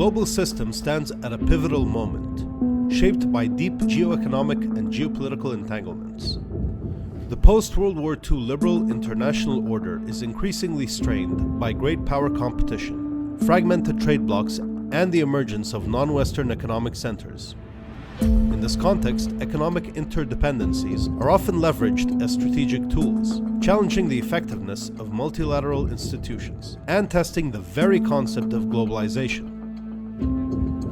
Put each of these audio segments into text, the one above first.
global system stands at a pivotal moment, shaped by deep geoeconomic and geopolitical entanglements. The post-World War II liberal international order is increasingly strained by great power competition, fragmented trade blocs, and the emergence of non-Western economic centers. In this context, economic interdependencies are often leveraged as strategic tools, challenging the effectiveness of multilateral institutions and testing the very concept of globalization.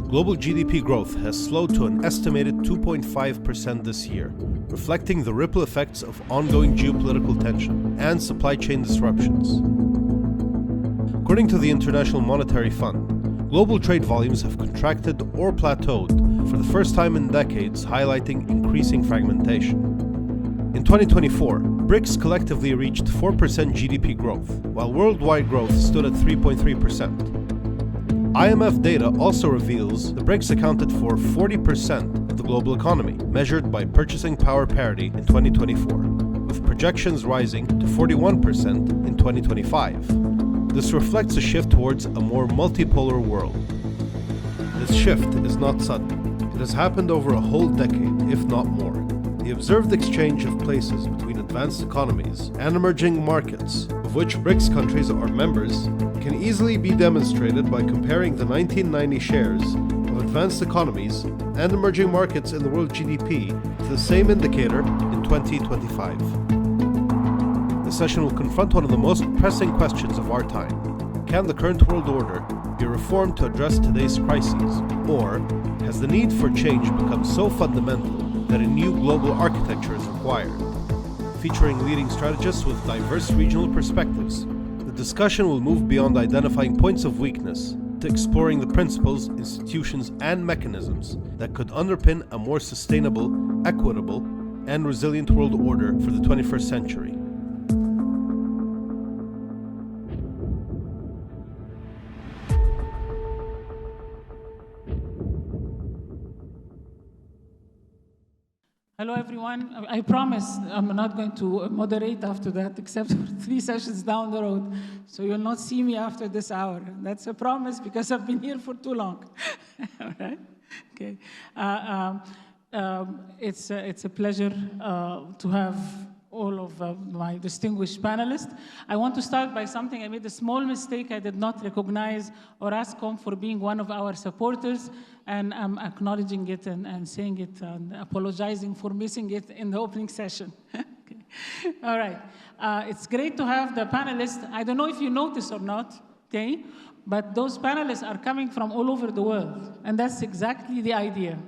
Global GDP growth has slowed to an estimated 2.5% this year, reflecting the ripple effects of ongoing geopolitical tension and supply chain disruptions. According to the International Monetary Fund, global trade volumes have contracted or plateaued for the first time in decades, highlighting increasing fragmentation. In 2024, BRICS collectively reached 4% GDP growth, while worldwide growth stood at 3.3%. IMF data also reveals the BRICS accounted for 40% of the global economy, measured by purchasing power parity in 2024, with projections rising to 41% in 2025. This reflects a shift towards a more multipolar world. This shift is not sudden. It has happened over a whole decade, if not more. The observed exchange of places between advanced economies and emerging markets, of which BRICS countries are members, can easily be demonstrated by comparing the 1990 shares of advanced economies and emerging markets in the world GDP to the same indicator in 2025. This session will confront one of the most pressing questions of our time. Can the current world order be reformed to address today's crises, or has the need for change become so fundamental that a new global architecture is required? Featuring leading strategists with diverse regional perspectives, the discussion will move beyond identifying points of weakness to exploring the principles, institutions, and mechanisms that could underpin a more sustainable, equitable, and resilient world order for the 21st century. Hello, everyone. I promise I'm not going to moderate after that, except for 3 sessions down the road. So you'll not see me after this hour. That's a promise because I've been here for too long. All right? Okay. It's a pleasure to have all of my distinguished panelists. I want to start by something. I made a small mistake. I did not recognize Orascom for being one of our supporters, and I'm acknowledging it and saying it and apologizing for missing it in the opening session. Okay. All right. It's great to have the panelists. I don't know if you notice or not, okay, but those panelists are coming from all over the world, and that's exactly the idea.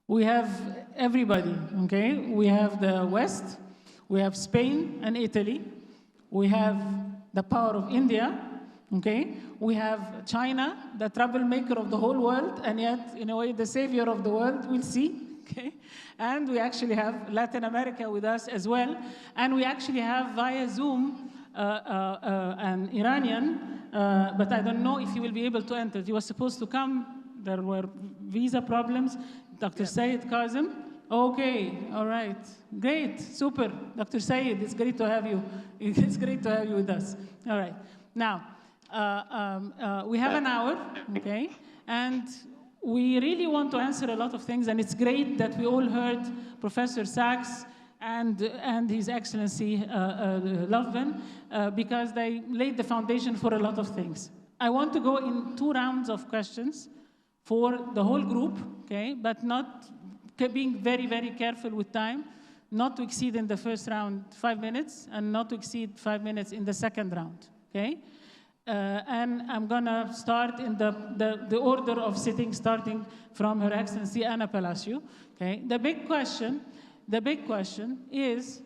We have everybody, okay? We have the West, we have Spain and Italy, we have the power of India, okay? We have China, the troublemaker of the whole world, and yet, in a way, the savior of the world, we'll see, okay? And we actually have Latin America with us as well, and we actually have via Zoom an Iranian, but I don't know if he will be able to enter. He was supposed to come, there were visa problems. Dr. Seyed Kazem. Okay, all right, great, super. Dr. Seyed, it's great to have you. It's great to have you with us. All right, now, we have an hour, okay? And we really want to answer a lot of things, and it's great that we all heard Professor Sachs and His Excellency Lovin, because they laid the foundation for a lot of things. I want to go in 2 rounds of questions for the whole group, okay? But not being very, very careful with time, not to exceed in the first round 5 minutes, and not to exceed 5 minutes in the second round, okay? And I'm gonna start in the order of sitting, starting from Her Excellency Ana Palacio, okay? The big question is,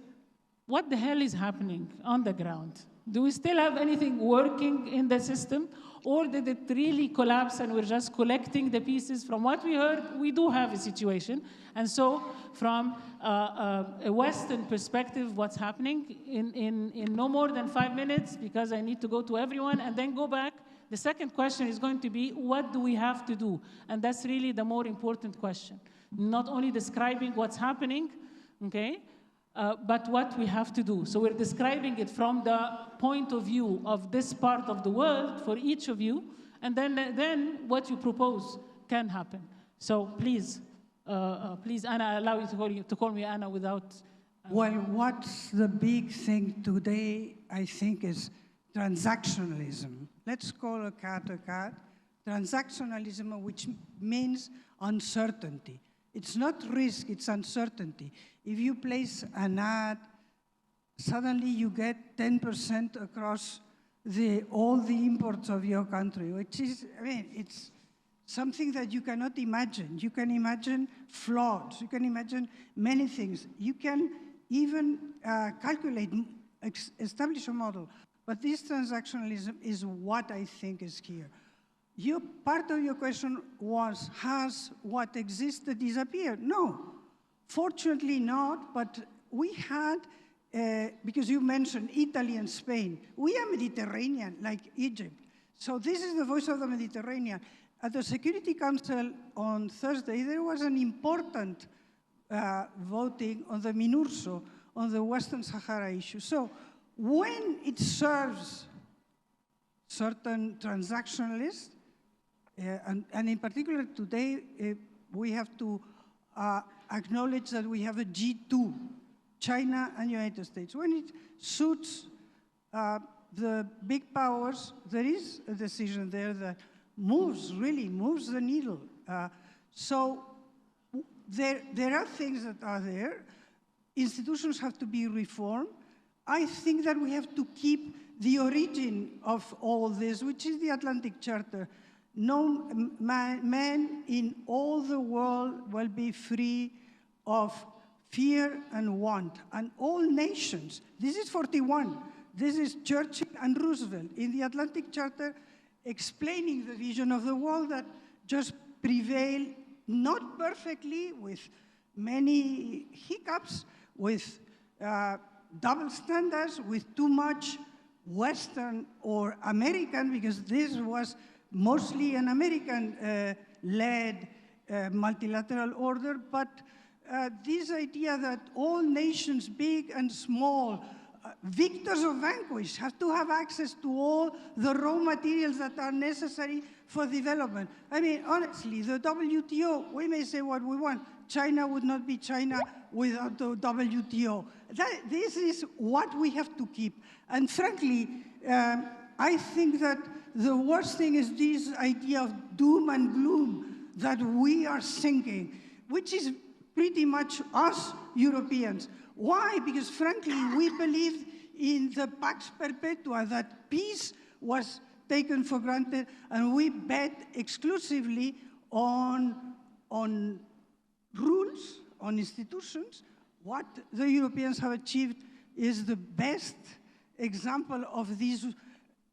what the hell is happening on the ground? Do we still have anything working in the system? Or did it really collapse and we're just collecting the pieces? From what we heard, we do have a situation. And so from a Western perspective, what's happening in no more than 5 minutes, because I need to go to everyone and then go back. The second question is going to be, what do we have to do? And that's really the more important question. Not only describing what's happening, okay, but what we have to do. So we're describing it from the point of view of this part of the world for each of you, and then what you propose can happen. So please, please, Anna, allow you to call me Anna without... Well, what's the big thing today, I think, is transactionalism. Let's call a cat a cat. Transactionalism, which means uncertainty. It's not risk, it's uncertainty. If you place an ad, suddenly you get 10% across all the imports of your country, which is, I mean, it's something that you cannot imagine. You can imagine frauds, you can imagine many things. You can even calculate, establish a model. But this transactionalism is what I think is here. Part of your question was, has what existed disappeared? No, fortunately not, but we had, because you mentioned Italy and Spain, we are Mediterranean, like Egypt. So this is the voice of the Mediterranean. At the Security Council on Thursday, there was an important voting on the MINURSO, on the Western Sahara issue. So when it serves certain transactionalists, and in particular today, we have to acknowledge that we have a G2, China and United States. When it suits the big powers, there is a decision there that really moves the needle. So there are things that are there. Institutions have to be reformed. I think that we have to keep the origin of all this, which is the Atlantic Charter. No man in all the world will be free of fear and want. And all nations, this is 41, this is Churchill and Roosevelt in the Atlantic Charter explaining the vision of the world that just prevail, not perfectly, with many hiccups, with double standards, with too much Western or American, because this was mostly an American-led multilateral order, but this idea that all nations, big and small, victors or vanquished, have to have access to all the raw materials that are necessary for development. I mean, honestly, the WTO, we may say what we want. China would not be China without the WTO. This is what we have to keep. And frankly, I think that the worst thing is this idea of doom and gloom that we are sinking, which is pretty much us Europeans. Why? Because frankly, we believe in the Pax Perpetua, that peace was taken for granted, and we bet exclusively on rules, on institutions. What the Europeans have achieved is the best example of this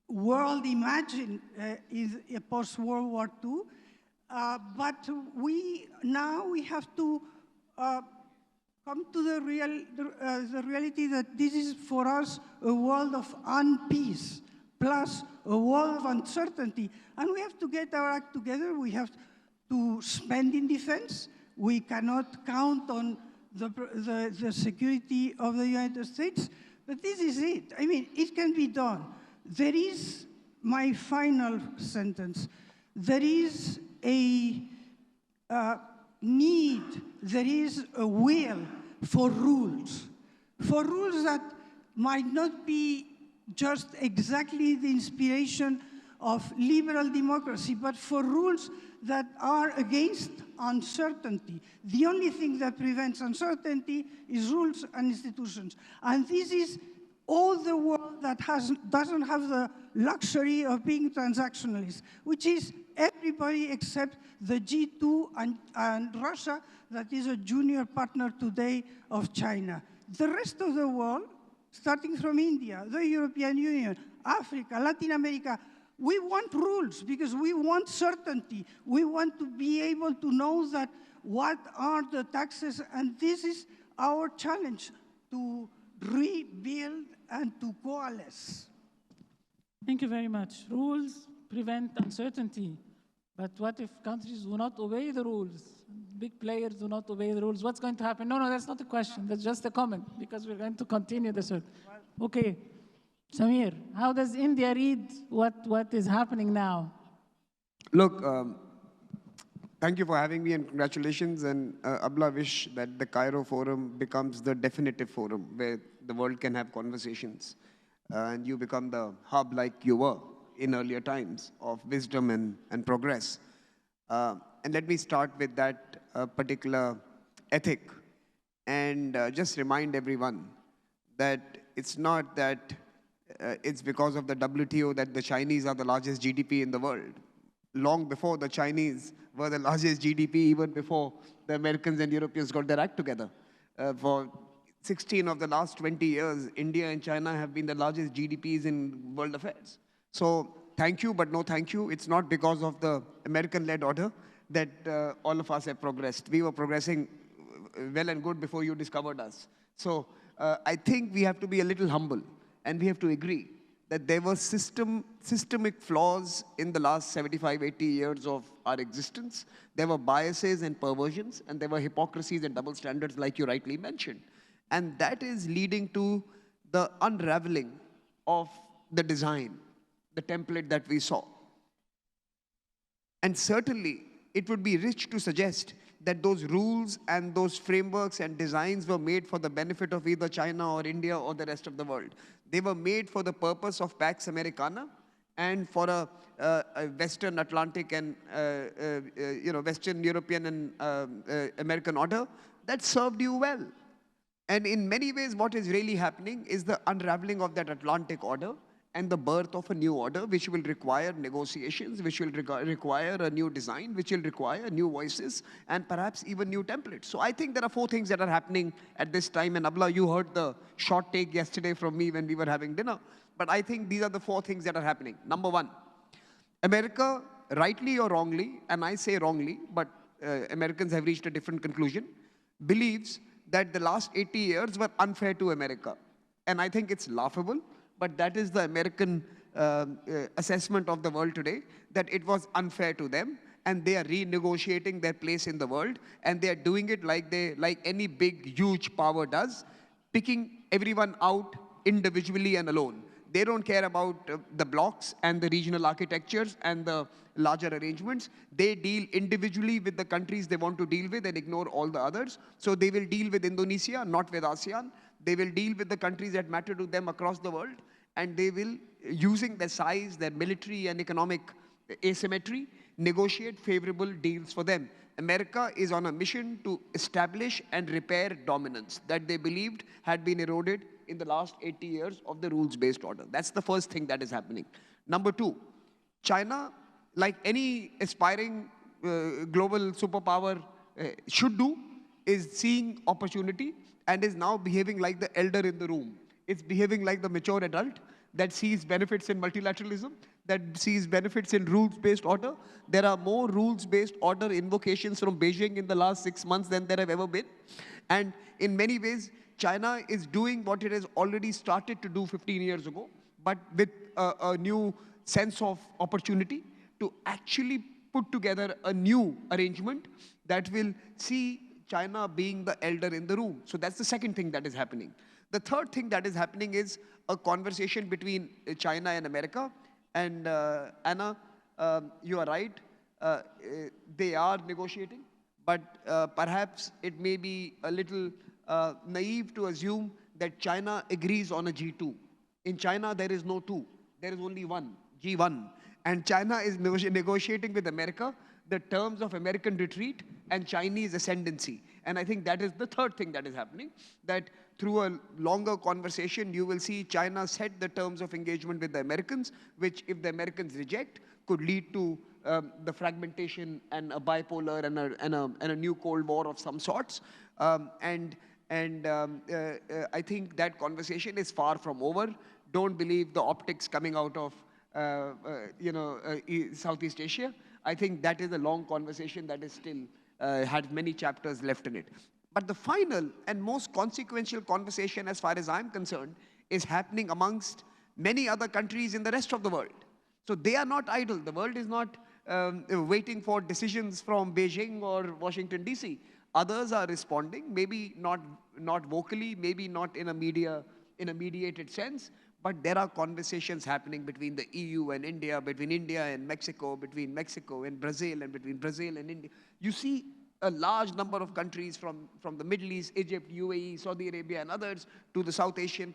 world imagined in post-World War II. But now we have to come to the reality that this is for us a world of unpeace, plus a world of uncertainty. And we have to get our act together. We have to spend in defense. We cannot count on the security of the United States. But this is it. I mean, it can be done. There is, my final sentence, there is a need, there is a will for rules that might not be just exactly the inspiration of liberal democracy, but for rules that are against uncertainty. The only thing that prevents uncertainty is rules and institutions. And this is all the world that doesn't have the luxury of being transactionalist, which is everybody except the G2 and Russia, that is a junior partner today of China. The rest of the world, starting from India, the European Union, Africa, Latin America, we want rules because we want certainty. We want to be able to know that what are the taxes, and this is our challenge, to rebuild and to coalesce. Thank you very much. Rules prevent uncertainty. But what if countries do not obey the rules? big players do not obey the rules, what's going to happen? No, that's not a question. That's just a comment, because we're going to continue the circle. Okay, Samir, how does India read what is happening now? Look, thank you for having me and congratulations. And Abla, wish that the Cairo Forum becomes the definitive forum where the world can have conversations. And you become the hub like you were in earlier times of wisdom and progress. And let me start with that particular ethic and just remind everyone that it's not that it's because of the WTO that the Chinese are the largest GDP in the world. Long before the Chinese were the largest GDP, even before the Americans and Europeans got their act together. For 16 of the last 20 years, India and China have been the largest GDPs in world affairs. So thank you, but no thank you. It's not because of the American-led order that all of us have progressed. We were progressing well and good before you discovered us. So I think we have to be a little humble, and we have to agree that there were systemic flaws in the last 75, 80 years of our existence. There were biases and perversions, and there were hypocrisies and double standards, like you rightly mentioned. And that is leading to the unraveling of the design, the template that we saw. And certainly, it would be rich to suggest that those rules and those frameworks and designs were made for the benefit of either China or India or the rest of the world. They were made for the purpose of Pax Americana and for a Western Atlantic and Western European and American order that served you well. And in many ways, what is really happening is the unraveling of that Atlantic order and the birth of a new order, which will require negotiations, which will require a new design, which will require new voices, and perhaps even new templates. So I think there are 4 things that are happening at this time. And Abla, you heard the short take yesterday from me when we were having dinner. But I think these are the 4 things that are happening. Number 1, America, rightly or wrongly, and I say wrongly, but Americans have reached a different conclusion, believes that the last 80 years were unfair to America. And I think it's laughable. But that is the American assessment of the world today, that it was unfair to them, and they are renegotiating their place in the world, and they are doing it like any big, huge power does, picking everyone out individually and alone. They don't care about the blocks and the regional architectures and the larger arrangements. They deal individually with the countries they want to deal with and ignore all the others. So they will deal with Indonesia, not with ASEAN. They will deal with the countries that matter to them across the world, and they will, using their size, their military and economic asymmetry, negotiate favorable deals for them. America is on a mission to establish and repair dominance that they believed had been eroded in the last 80 years of the rules-based order. That's the first thing that is happening. Number 2, China, like any aspiring global superpower should do, is seeing opportunity and is now behaving like the elder in the room. It's behaving like the mature adult that sees benefits in multilateralism, that sees benefits in rules-based order. There are more rules-based order invocations from Beijing in the last 6 months than there have ever been. And in many ways, China is doing what it has already started to do 15 years ago, but with a new sense of opportunity to actually put together a new arrangement that will see China being the elder in the room. So that's the second thing that is happening. The third thing that is happening is a conversation between China and America. And Anna, you are right. They are negotiating. But perhaps it may be a little naive to assume that China agrees on a G2. In China, there is no 2. There is only 1, G1. And China is negotiating with America the terms of American retreat and Chinese ascendancy. And I think that is the third thing that is happening, that through a longer conversation, you will see China set the terms of engagement with the Americans, which, if the Americans reject, could lead to the fragmentation and a bipolar and a new Cold War of some sorts. I think that conversation is far from over. Don't believe the optics coming out of Southeast Asia. I think that is a long conversation that is still had many chapters left in it. But the final and most consequential conversation, as far as I'm concerned, is happening amongst many other countries in the rest of the world. So they are not idle. The world is not waiting for decisions from Beijing or Washington, D.C. Others are responding, maybe not vocally, maybe not in a mediated sense, but there are conversations happening between the EU and India, between India and Mexico, between Mexico and Brazil, and between Brazil and India. You see a large number of countries from the Middle East, Egypt, UAE, Saudi Arabia, and others, to the South Asian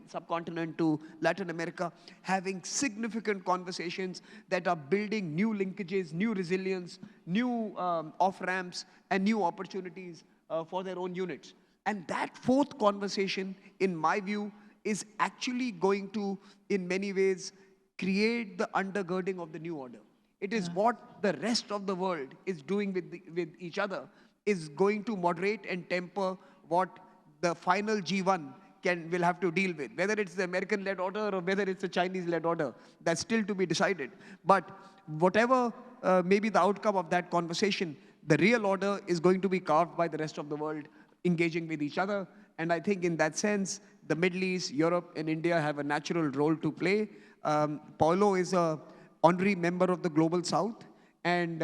subcontinent, to Latin America, having significant conversations that are building new linkages, new resilience, new off-ramps, and new opportunities for their own units. And that fourth conversation, in my view, is actually going to, in many ways, create the undergirding of the new order. It is what the rest of the world is doing with each other, is going to moderate and temper what the final G1 will have to deal with. Whether it's the American-led order or whether it's the Chinese-led order, that's still to be decided. But whatever may be the outcome of that conversation, the real order is going to be carved by the rest of the world engaging with each other. And I think in that sense, the Middle East, Europe, and India have a natural role to play. Paolo is an honorary member of the Global South, and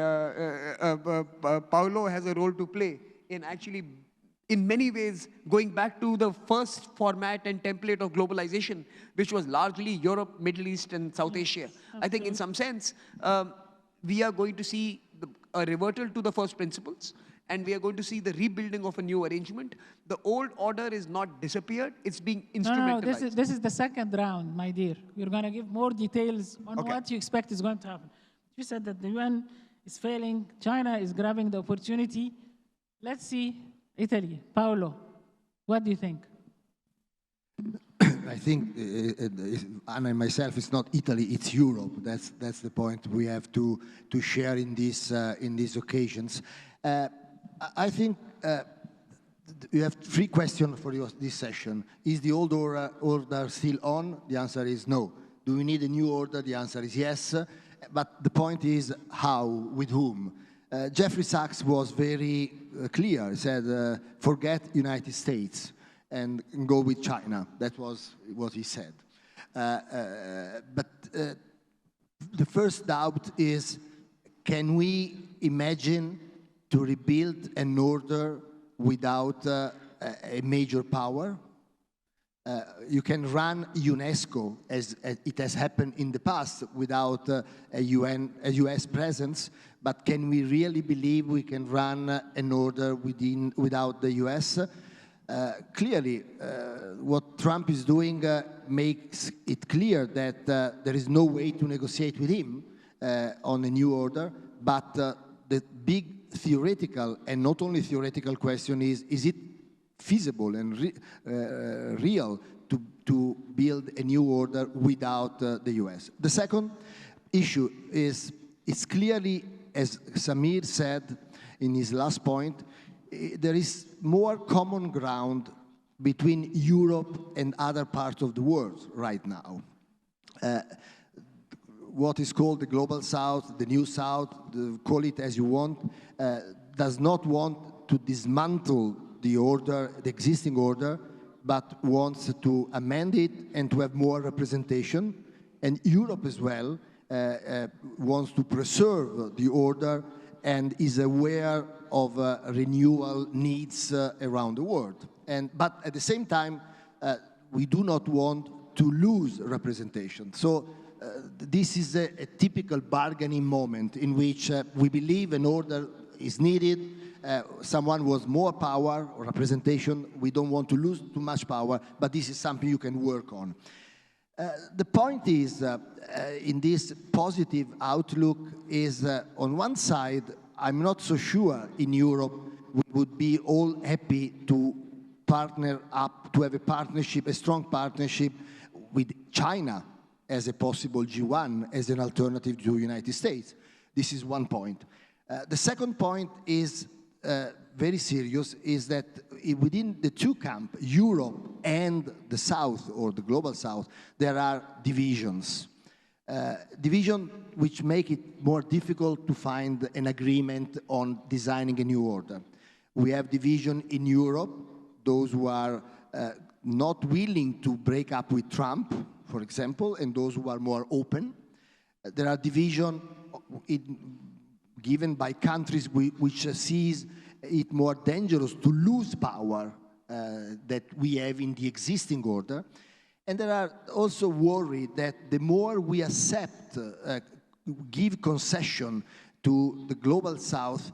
Paolo has a role to play in actually, in many ways, going back to the first format and template of globalization, which was largely Europe, Middle East, and South Asia. I think in some sense, we are going to see a revertal to the first principles, and we are going to see the rebuilding of a new arrangement. The old order is not disappeared, it's being instrumentalized. No, this is the second round, my dear. We're going to give more details on what you expect is going to happen. You said that the UN is failing, China is grabbing the opportunity. Let's see Italy. Paolo, what do you think? I think Anna and myself, it's not Italy, it's Europe. That's the point we have to share in these occasions. I think you have three questions for this session. Is the old order still on? The answer is no. Do we need a new order? The answer is yes. But the point is how, with whom? Jeffrey Sachs was very clear. He said, forget United States and go with China. That was what he said. But the first doubt is, can we imagine to rebuild an order without a major power? You can run UNESCO, as it has happened in the past, without a US presence, but can we really believe we can run an order without the US? Clearly, what Trump is doing makes it clear that there is no way to negotiate with him on a new order, but the big theoretical, and not only theoretical, question is it feasible and real to build a new order without the US? The second issue is, it's clearly, as Samir said in his last point, there is more common ground between Europe and other parts of the world right now. What is called the Global South, the New South, call it as you want, does not want to dismantle the order, the existing order, but wants to amend it and to have more representation. And Europe as well wants to preserve the order and is aware of renewal needs around the world. But at the same time, we do not want to lose representation. So this is a typical bargaining moment in which we believe an order is needed. Someone wants more power or representation. We don't want to lose too much power, but this is something you can work on. The point is, in this positive outlook, is on one side, I'm not so sure in Europe we would be all happy to partner up, to have a partnership, a strong partnership with China as a possible G1, as an alternative to the United States. This is one point. The second point is very serious, is that within the two camps, Europe and the South, or the Global South, there are divisions. Division which make it more difficult to find an agreement on designing a new order. We have division in Europe, those who are not willing to break up with Trump, for example, and those who are more open. There are divisions given by countries which sees it more dangerous to lose power that we have in the existing order. And there are also worried that the more we accept, give concession to the global south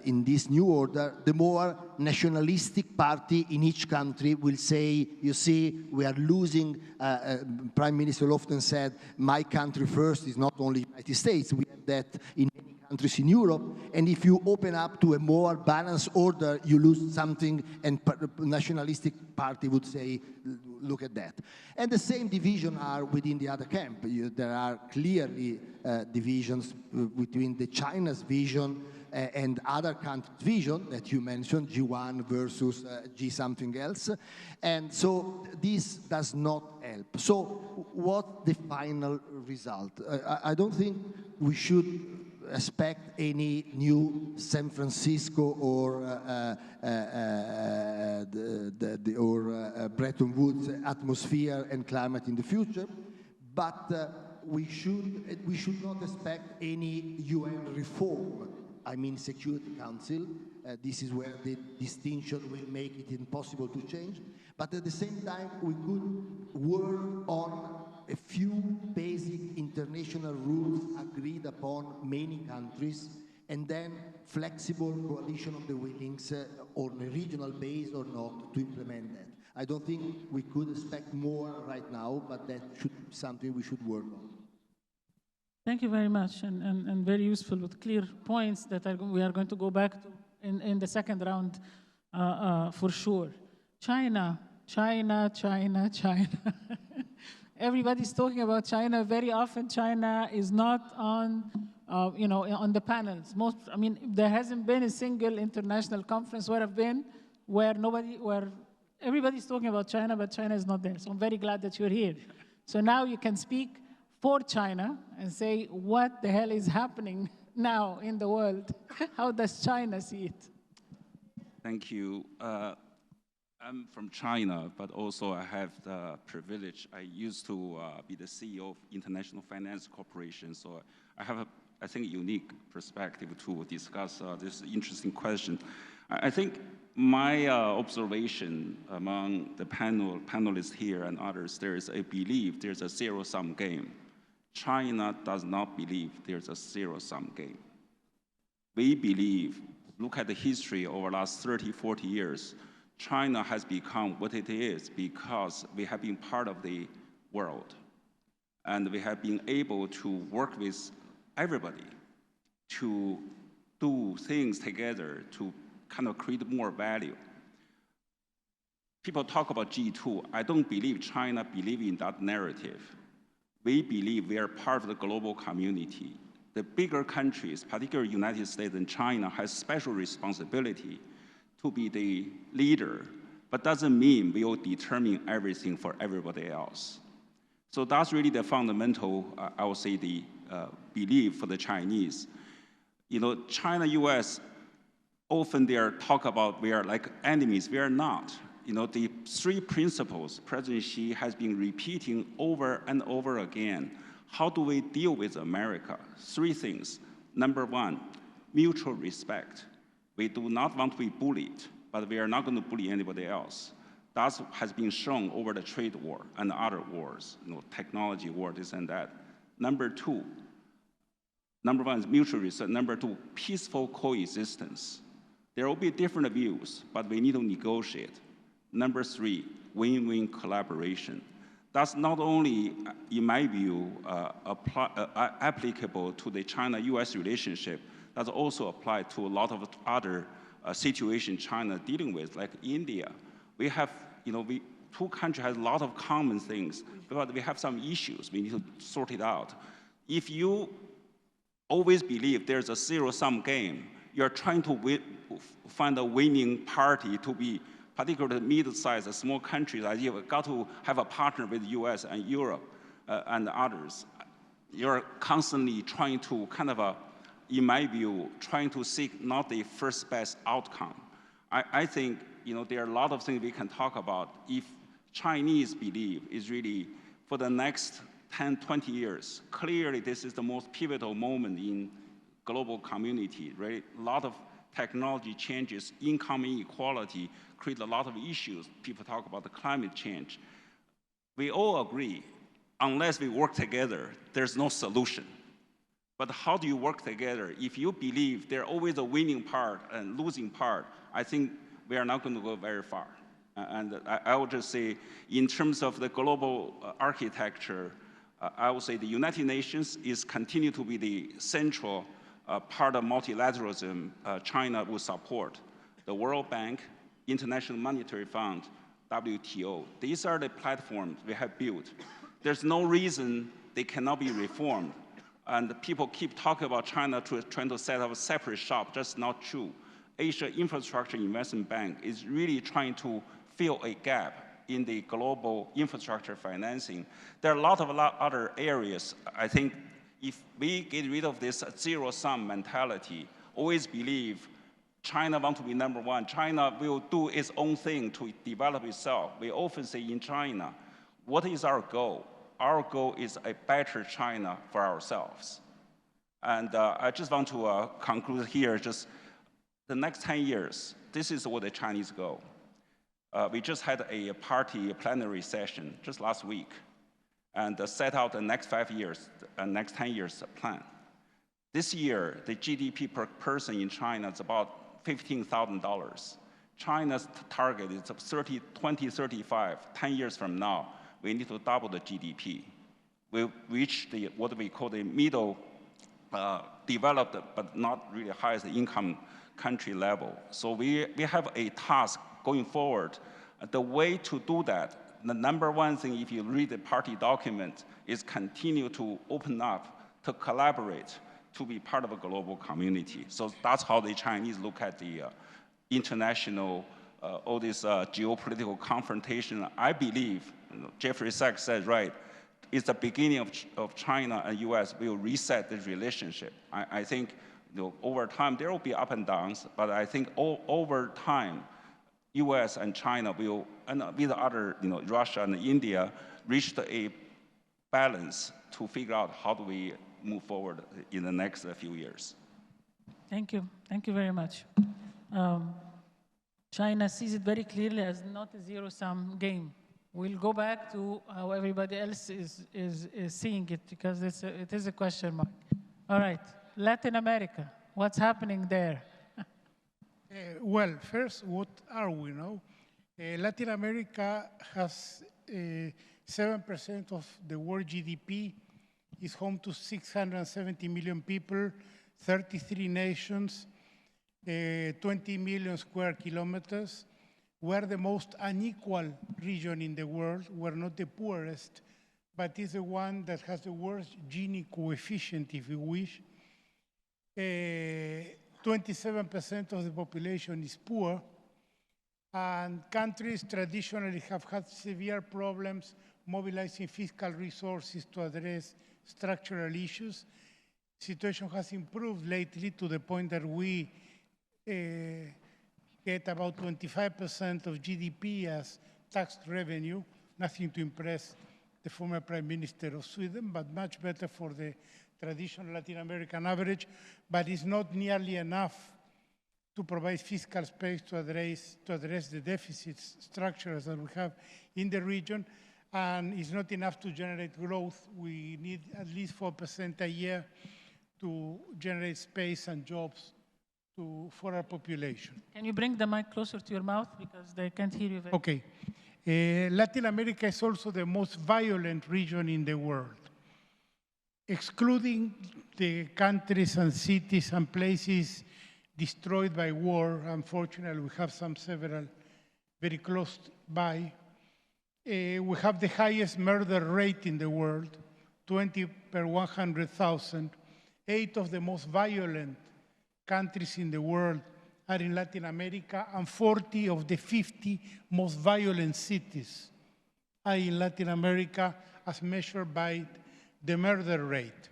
in this new order, the more nationalistic party in each country will say, you see, we are losing, Prime Minister often said, my country first is not only United States, we have that in many countries in Europe, and if you open up to a more balanced order, you lose something, and nationalistic party would say, look at that. And the same division are within the other camp. There are clearly divisions between the China's vision and other countries' vision that you mentioned, G1 versus G something else. And so this does not help. So what the final result? I don't think we should expect any new San Francisco or Bretton Woods atmosphere and climate in the future, but we should not expect any UN reform. I mean Security Council. This is where the distinction will make it impossible to change. But at the same time, we could work on a few basic international rules agreed upon many countries, and then flexible coalition of the willings on a regional base or not to implement that. I don't think we could expect more right now, but that should be something we should work on. Thank you very much, and very useful with clear points that we are going to go back to in the second round for sure. China. Everybody's talking about China. Very often, China is not on, on the panels. There hasn't been a single international conference where I've been where everybody's talking about China, but China is not there. So I'm very glad that you're here. So now you can speak for China and say what the hell is happening now in the world. How does China see it? Thank you. I'm from China, but also I have the privilege. I used to be the CEO of International Finance Corporation, so I have I think, unique perspective to discuss this interesting question. I think my observation among the panelists here and others, there is a belief there's a zero-sum game. China does not believe there's a zero-sum game. We believe, look at the history over the last 30, 40 years, China has become what it is because we have been part of the world. And we have been able to work with everybody to do things together to kind of create more value. People talk about G2. I don't believe China believes in that narrative. We believe we are part of the global community. The bigger countries, particularly United States and China, has special responsibility to be the leader, but doesn't mean we will determine everything for everybody else. So that's really the fundamental, I would say, the belief for the Chinese. You know, China, US, often they are talk about we are like enemies. We are not. You know, the three principles President Xi has been repeating over and over again. How do we deal with America? Three things. Number one, mutual respect. We do not want to be bullied, but we are not going to bully anybody else. That has been shown over the trade war and other wars, you know, technology war, this and that. Number one is mutual respect. Number two, peaceful coexistence. There will be different views, but we need to negotiate. Number three, win-win collaboration. That's not only, in my view, applicable to the China-US relationship, that's also applied to a lot of other situations China dealing with, like India. We have, you know, two countries have a lot of common things, but we have some issues. We need to sort it out. If you always believe there's a zero-sum game, you're trying to find a winning party to be, particularly mid-sized, small countries. You've got to have a partner with the US and Europe and others. You're constantly trying to kind of, in my view, trying to seek not the first best outcome. I think, you know, there are a lot of things we can talk about. If Chinese belief is really, for the next 10, 20 years. Clearly, this is the most pivotal moment in global community, right? A lot of technology changes, income inequality, create a lot of issues. People talk about the climate change. We all agree, unless we work together, there's no solution. But how do you work together? If you believe there's always a winning part and losing part, I think we are not going to go very far. And I would just say, in terms of the global architecture, I would say the United Nations is continue to be the central part of multilateralism China will support. The World Bank, International Monetary Fund, WTO, these are the platforms we have built. There's no reason they cannot be reformed. And people keep talking about China trying to set up a separate shop. That's not true. Asia Infrastructure Investment Bank is really trying to fill a gap in the global infrastructure financing. There are a lot of other areas. I think if we get rid of this zero-sum mentality, always believe China wants to be number one, China will do its own thing to develop itself. We often say in China, what is our goal? Our goal is a better China for ourselves. And I just want to conclude here, just the next 10 years, this is what the Chinese go. We just had a plenary session just last week, and set out the next 5 years, next 10 years plan. This year, the GDP per person in China is about $15,000. China's target is 2035, 10 years from now, we need to double the GDP. We'll reach what we call the middle developed but not really highest income country level. So we have a task going forward. The way to do that, the number one thing, if you read the party document, is continue to open up, to collaborate, to be part of a global community. So that's how the Chinese look at the international, all this geopolitical confrontation. I believe, Jeffrey Sachs said right, it's the beginning of China and US will reset the relationship. I think over time, there will be up and downs, but I think over time, US and China will, and with other, Russia and India, reach a balance to figure out how do we move forward in the next few years. Thank you. Thank you very much. China sees it very clearly as not a zero-sum game. We'll go back to how everybody else is seeing it, because it is a question mark. All right, Latin America, what's happening there? Well, first, what are we now? Latin America has 7% of the world GDP, is home to 670 million people, 33 nations, 20 million square kilometers. We're the most unequal region in the world. We're not the poorest, but it's the one that has the worst Gini coefficient, if you wish. 27% of the population is poor, and countries traditionally have had severe problems mobilizing fiscal resources to address structural issues. Situation has improved lately to the point that we get about 25% of GDP as tax revenue, nothing to impress the former Prime Minister of Sweden, but much better for the traditional Latin American average, but it's not nearly enough to provide fiscal space to address the deficit structures that we have in the region, and it's not enough to generate growth. We need at least 4% a year to generate space and jobs for our population. Can you bring the mic closer to your mouth, because they can't hear you very well? Okay. Latin America is also the most violent region in the world. Excluding the countries and cities and places destroyed by war, unfortunately we have several very close by, we have the highest murder rate in the world, 20 per 100,000. 8 of the most violent countries in the world are in Latin America, and 40 of the 50 most violent cities are in Latin America as measured by the murder rate.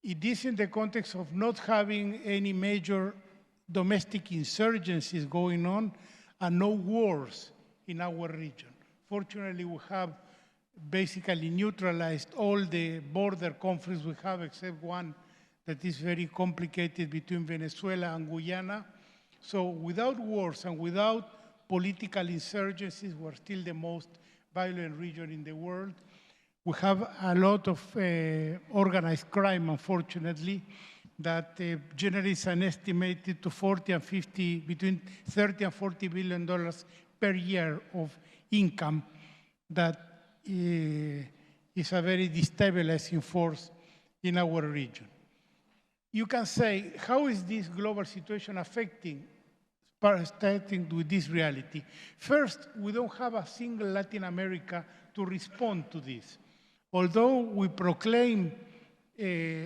It is in the context of not having any major domestic insurgencies going on and no wars in our region. Fortunately, we have basically neutralized all the border conflicts we have, except one that is very complicated between Venezuela and Guyana. So without wars and without political insurgencies, we're still the most violent region in the world. We have a lot of organized crime, unfortunately, that generates an estimated to between 30 and $40 billion per year of income that is a very destabilizing force in our region. You can say, how is this global situation affecting, starting with this reality? First, we don't have a single Latin America to respond to this. Although we proclaim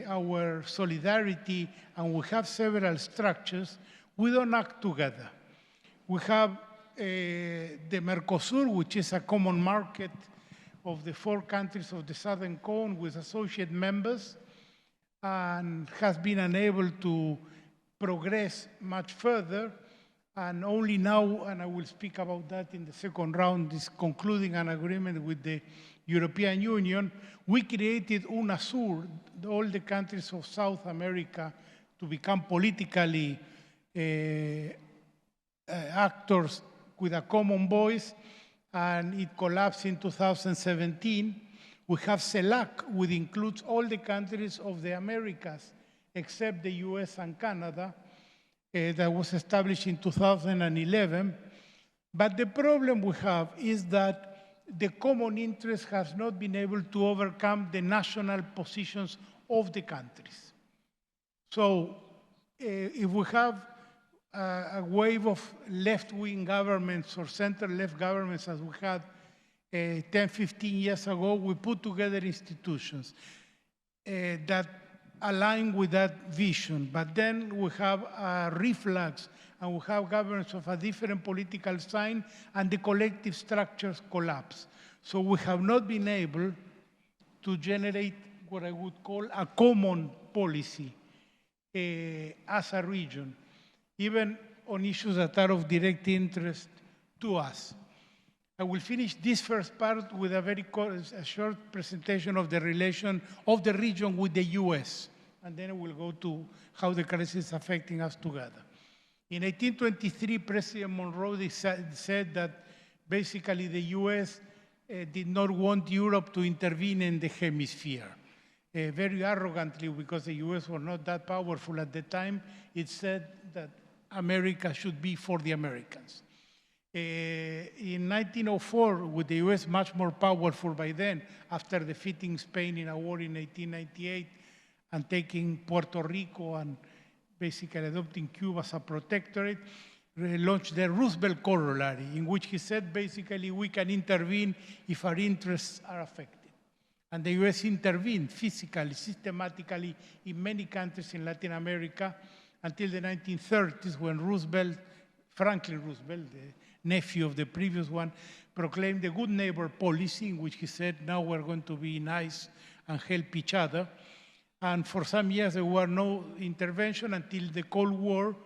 our solidarity and we have several structures, we don't act together. We have the Mercosur, which is a common market of the 4 countries of the Southern Cone with associate members, and has been unable to progress much further. And only now, and I will speak about that in the second round, is concluding an agreement with the European Union. We created UNASUR, all the countries of South America, to become politically actors with a common voice, and it collapsed in 2017. We have CELAC, which includes all the countries of the Americas, except the US and Canada, that was established in 2011. But the problem we have is that the common interest has not been able to overcome the national positions of the countries. So if we have a wave of left-wing governments or center-left governments as we had 10, 15 years ago, we put together institutions that align with that vision. But then we have a reflux, and we have governments of a different political sign, and the collective structures collapse. So we have not been able to generate what I would call a common policy as a region, even on issues that are of direct interest to us. I will finish this first part with a short presentation of the relation of the region with the US, and then we'll go to how the crisis is affecting us together. In 1823, President Monroe said that basically the US did not want Europe to intervene in the hemisphere. Very arrogantly, because the US was not that powerful at the time, it said that America should be for the Americans. In 1904, with the US much more powerful by then, after defeating Spain in a war in 1898 and taking Puerto Rico and basically adopting Cuba as a protectorate, launched the Roosevelt Corollary, in which he said basically we can intervene if our interests are affected. And the US intervened physically, systematically in many countries in Latin America until the 1930s, when Franklin Roosevelt, the nephew of the previous one, proclaimed the good neighbor policy, in which he said, now we're going to be nice and help each other. And for some years, there were no intervention until the Cold War,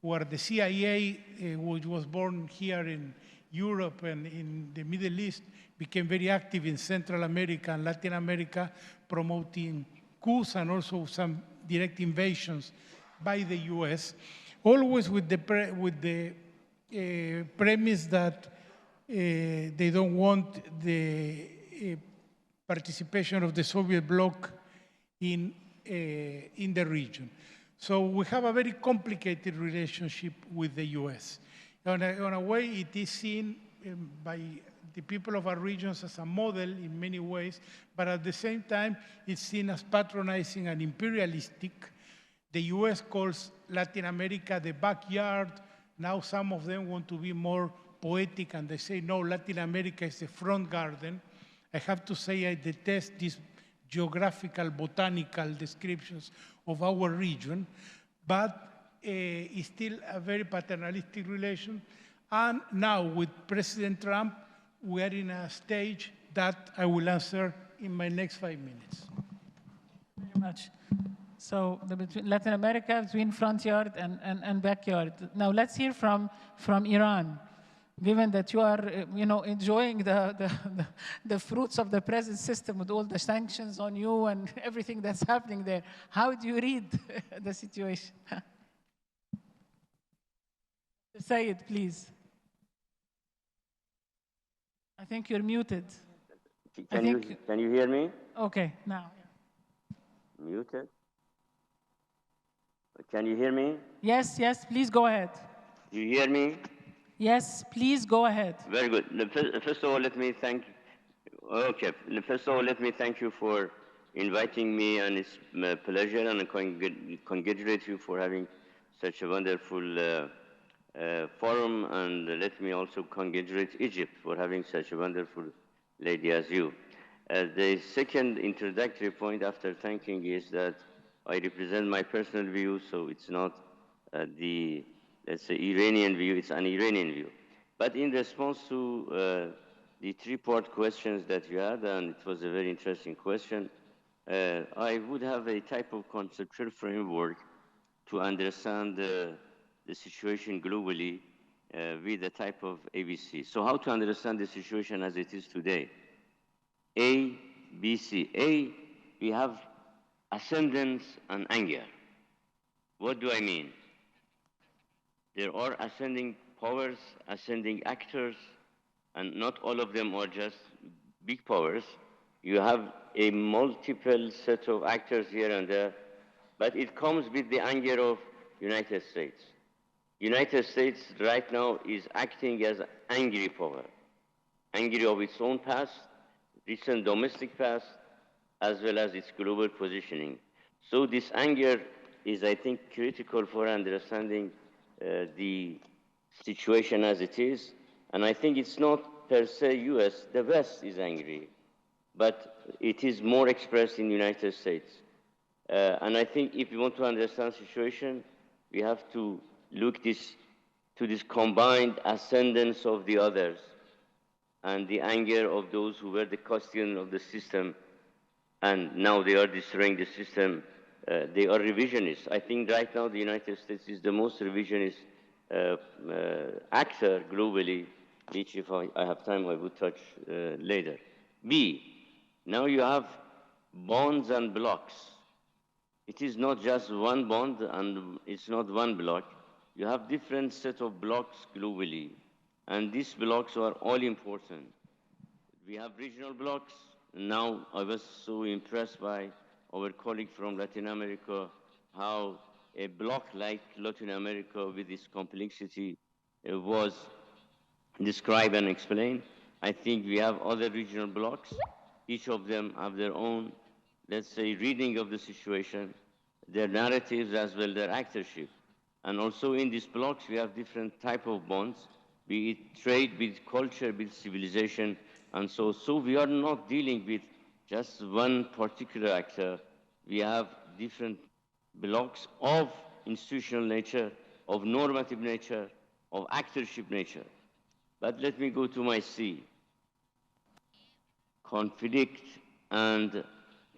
where the CIA, which was born here in Europe and in the Middle East, became very active in Central America and Latin America, promoting coups and also some direct invasions by the US, always with the premise that they don't want the participation of the Soviet bloc in the region. So we have a very complicated relationship with the US. On a way, it is seen by the people of our regions as a model in many ways, but at the same time, it's seen as patronizing and imperialistic. The US calls Latin America the backyard. Now some of them want to be more poetic, and they say, no, Latin America is the front garden. I have to say I detest these geographical, botanical descriptions of our region, but it's still a very paternalistic relation. And now with President Trump, we are in a stage that I will answer in my next 5 minutes. Thank you very much. So between Latin America, between front yard and backyard. Now let's hear from Iran. given that you are, enjoying the fruits of the present system with all the sanctions on you and everything that's happening there. How do you read the situation? Seyed, please. I think you're muted. Can you hear me? Okay, now. Yeah. Muted? Can you hear me? Yes, please go ahead. Do you hear me? Yes, please go ahead. Very good. First of all, let me thank you for inviting me, and it's my pleasure, and I congratulate you for having such a wonderful forum, and let me also congratulate Egypt for having such a wonderful lady as you. The second introductory point after thanking is that I represent my personal view, so it's not let's say, Iranian view, it's an Iranian view. But in response to the three-part questions that you had, and it was a very interesting question, I would have a type of conceptual framework to understand the situation globally with a type of ABC. So how to understand the situation as it is today? A, B, C. A, we have ascendance and anger. What do I mean? There are ascending powers, ascending actors, and not all of them are just big powers. You have a multiple set of actors here and there, but it comes with the anger of United States. United States right now is acting as angry power, angry of its own past, recent domestic past, as well as its global positioning. So this anger is, I think, critical for understanding the situation as it is. And I think it's not per se US, the West is angry, but it is more expressed in the United States. And I think if we want to understand the situation, we have to look to this combined ascendance of the others and the anger of those who were the custodian of the system, and now they are destroying the system. They are revisionists. I think right now the United States is the most revisionist actor globally, which if I have time I would touch later. B, now you have bonds and blocks. It is not just one bond and it's not one block. You have different set of blocks globally, and these blocks are all important. We have regional blocks. Now I was so impressed by our colleague from Latin America, how a bloc like Latin America with its complexity was described and explained. I think we have other regional blocs. Each of them have their own, let's say, reading of the situation, their narratives as well, their actorship. And also in these blocks, we have different type of bonds, be it trade, be it culture, be it civilization, and so we are not dealing with just one particular actor. We have different blocks of institutional nature, of normative nature, of actorship nature. But let me go to my C. Conflict and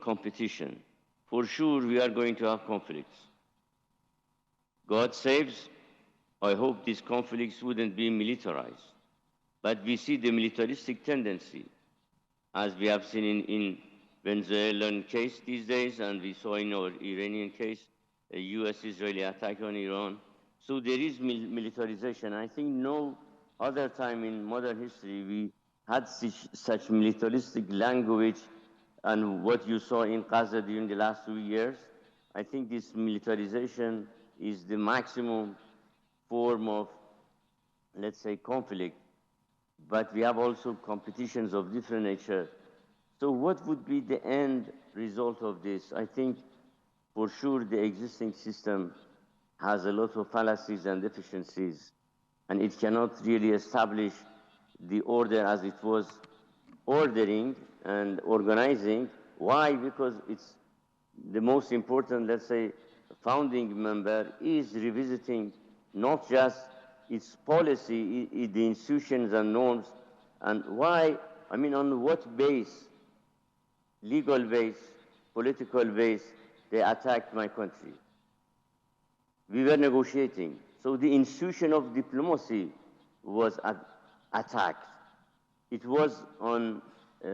competition. For sure, we are going to have conflicts. God saves. I hope these conflicts wouldn't be militarized. But we see the militaristic tendency, as we have seen in Venezuelan case these days, and we saw in our Iranian case, a US-Israeli attack on Iran. So there is militarization. I think no other time in modern history we had such militaristic language, and what you saw in Gaza during the last 2 years. I think this militarization is the maximum form of, let's say, conflict. But we have also competitions of different nature. So what would be the end result of this? I think for sure the existing system has a lot of fallacies and deficiencies, and it cannot really establish the order as it was ordering and organizing. Why? Because it's the most important, let's say, founding member is revisiting not just its policy, the institutions and norms, and why, I mean, on what base, legal base, political base, they attacked my country. We were negotiating. So the institution of diplomacy was attacked. It was on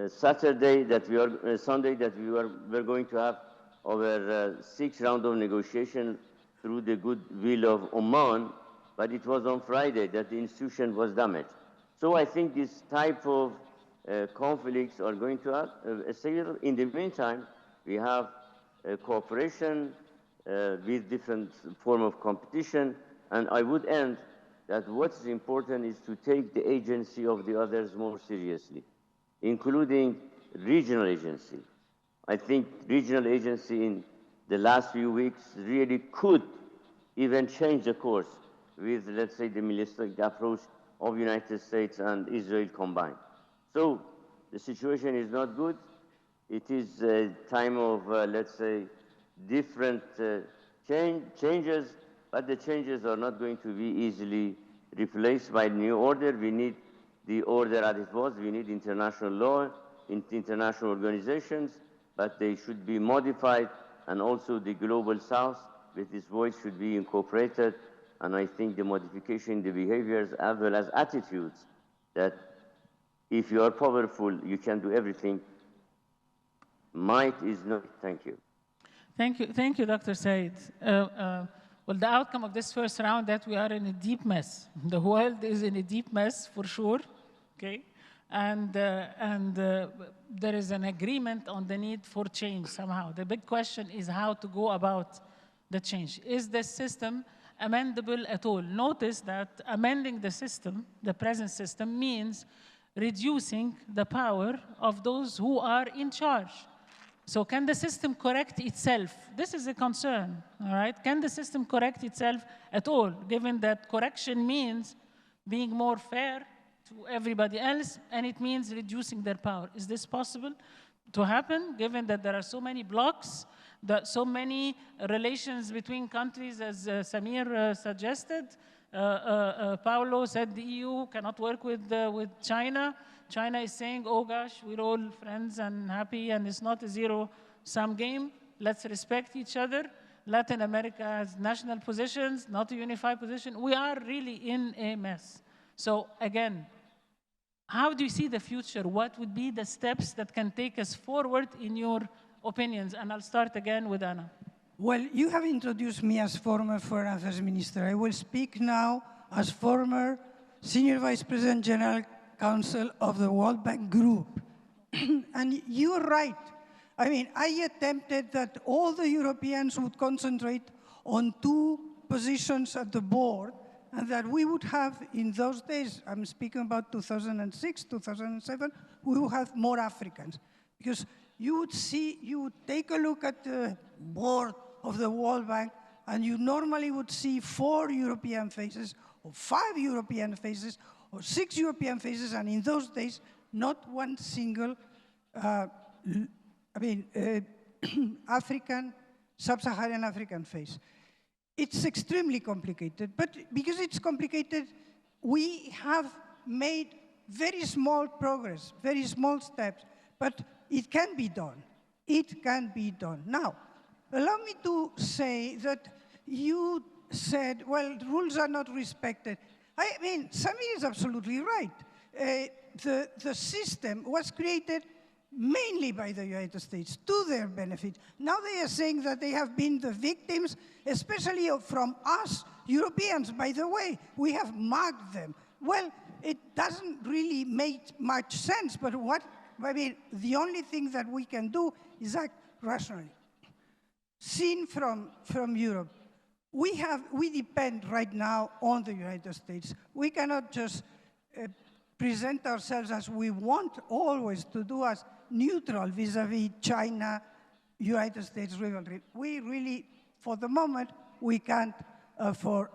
Sunday that we were going to have our sixth round of negotiation through the goodwill of Oman, but it was on Friday that the institution was damaged. So I think this type of conflicts are going to have a serious. In the meantime, we have cooperation with different form of competition, and I would end that what's important is to take the agency of the others more seriously, including regional agency. I think regional agency in the last few weeks really could even change the course with, let's say, the militaristic approach of United States and Israel combined. So the situation is not good. It is a time of, let's say, different changes, but the changes are not going to be easily replaced by new order. We need the order as it was. We need international law, international organizations, but they should be modified, and also the global south with its voice should be incorporated. And I think the modification in the behaviors as well as attitudes that if you are powerful, you can do everything. Might is not. Thank you. Thank you, Dr. Seyed. Well, the outcome of this first round that we are in a deep mess. The world is in a deep mess for sure, okay? And there is an agreement on the need for change somehow. The big question is how to go about the change. Is the system amendable at all? Notice that amending the system, the present system, means reducing the power of those who are in charge. So can the system correct itself? This is a concern, all right? Can the system correct itself at all, given that correction means being more fair to everybody else, and it means reducing their power? Is this possible to happen, given that there are so many blocks, that so many relations between countries, as Samir suggested? Paolo said the EU cannot work with China. China is saying, oh gosh, we're all friends and happy, and it's not a zero-sum game. Let's respect each other. Latin America has national positions, not a unified position. We are really in a mess. So again, how do you see the future? What would be the steps that can take us forward in your opinions? And I'll start again with Anna. Well, you have introduced me as former Foreign Affairs Minister. I will speak now as former Senior Vice President General Counsel of the World Bank Group. And you're right. I mean, I attempted that all the Europeans would concentrate on two positions at the board, and that we would have, in those days, I'm speaking about 2006, 2007, we would have more Africans. Because you would take a look at the board of the World Bank, and you normally would see 4 European faces, or 5 European faces, or 6 European faces, and in those days, not one single, African, sub-Saharan African face. It's extremely complicated, but because it's complicated, we have made very small progress, very small steps, but it can be done. It can be done. Now, allow me to say that you said, well, rules are not respected. I mean, Samir is absolutely right. The system was created mainly by the United States, to their benefit. Now they are saying that they have been the victims, especially from us, Europeans, by the way. We have mugged them. Well, it doesn't really make much sense, but the only thing that we can do is act rationally. Seen from Europe, we depend right now on the United States. We cannot just present ourselves as we want always to do, as neutral vis-a-vis China, United States rivalry. We really, for the moment, we can't afford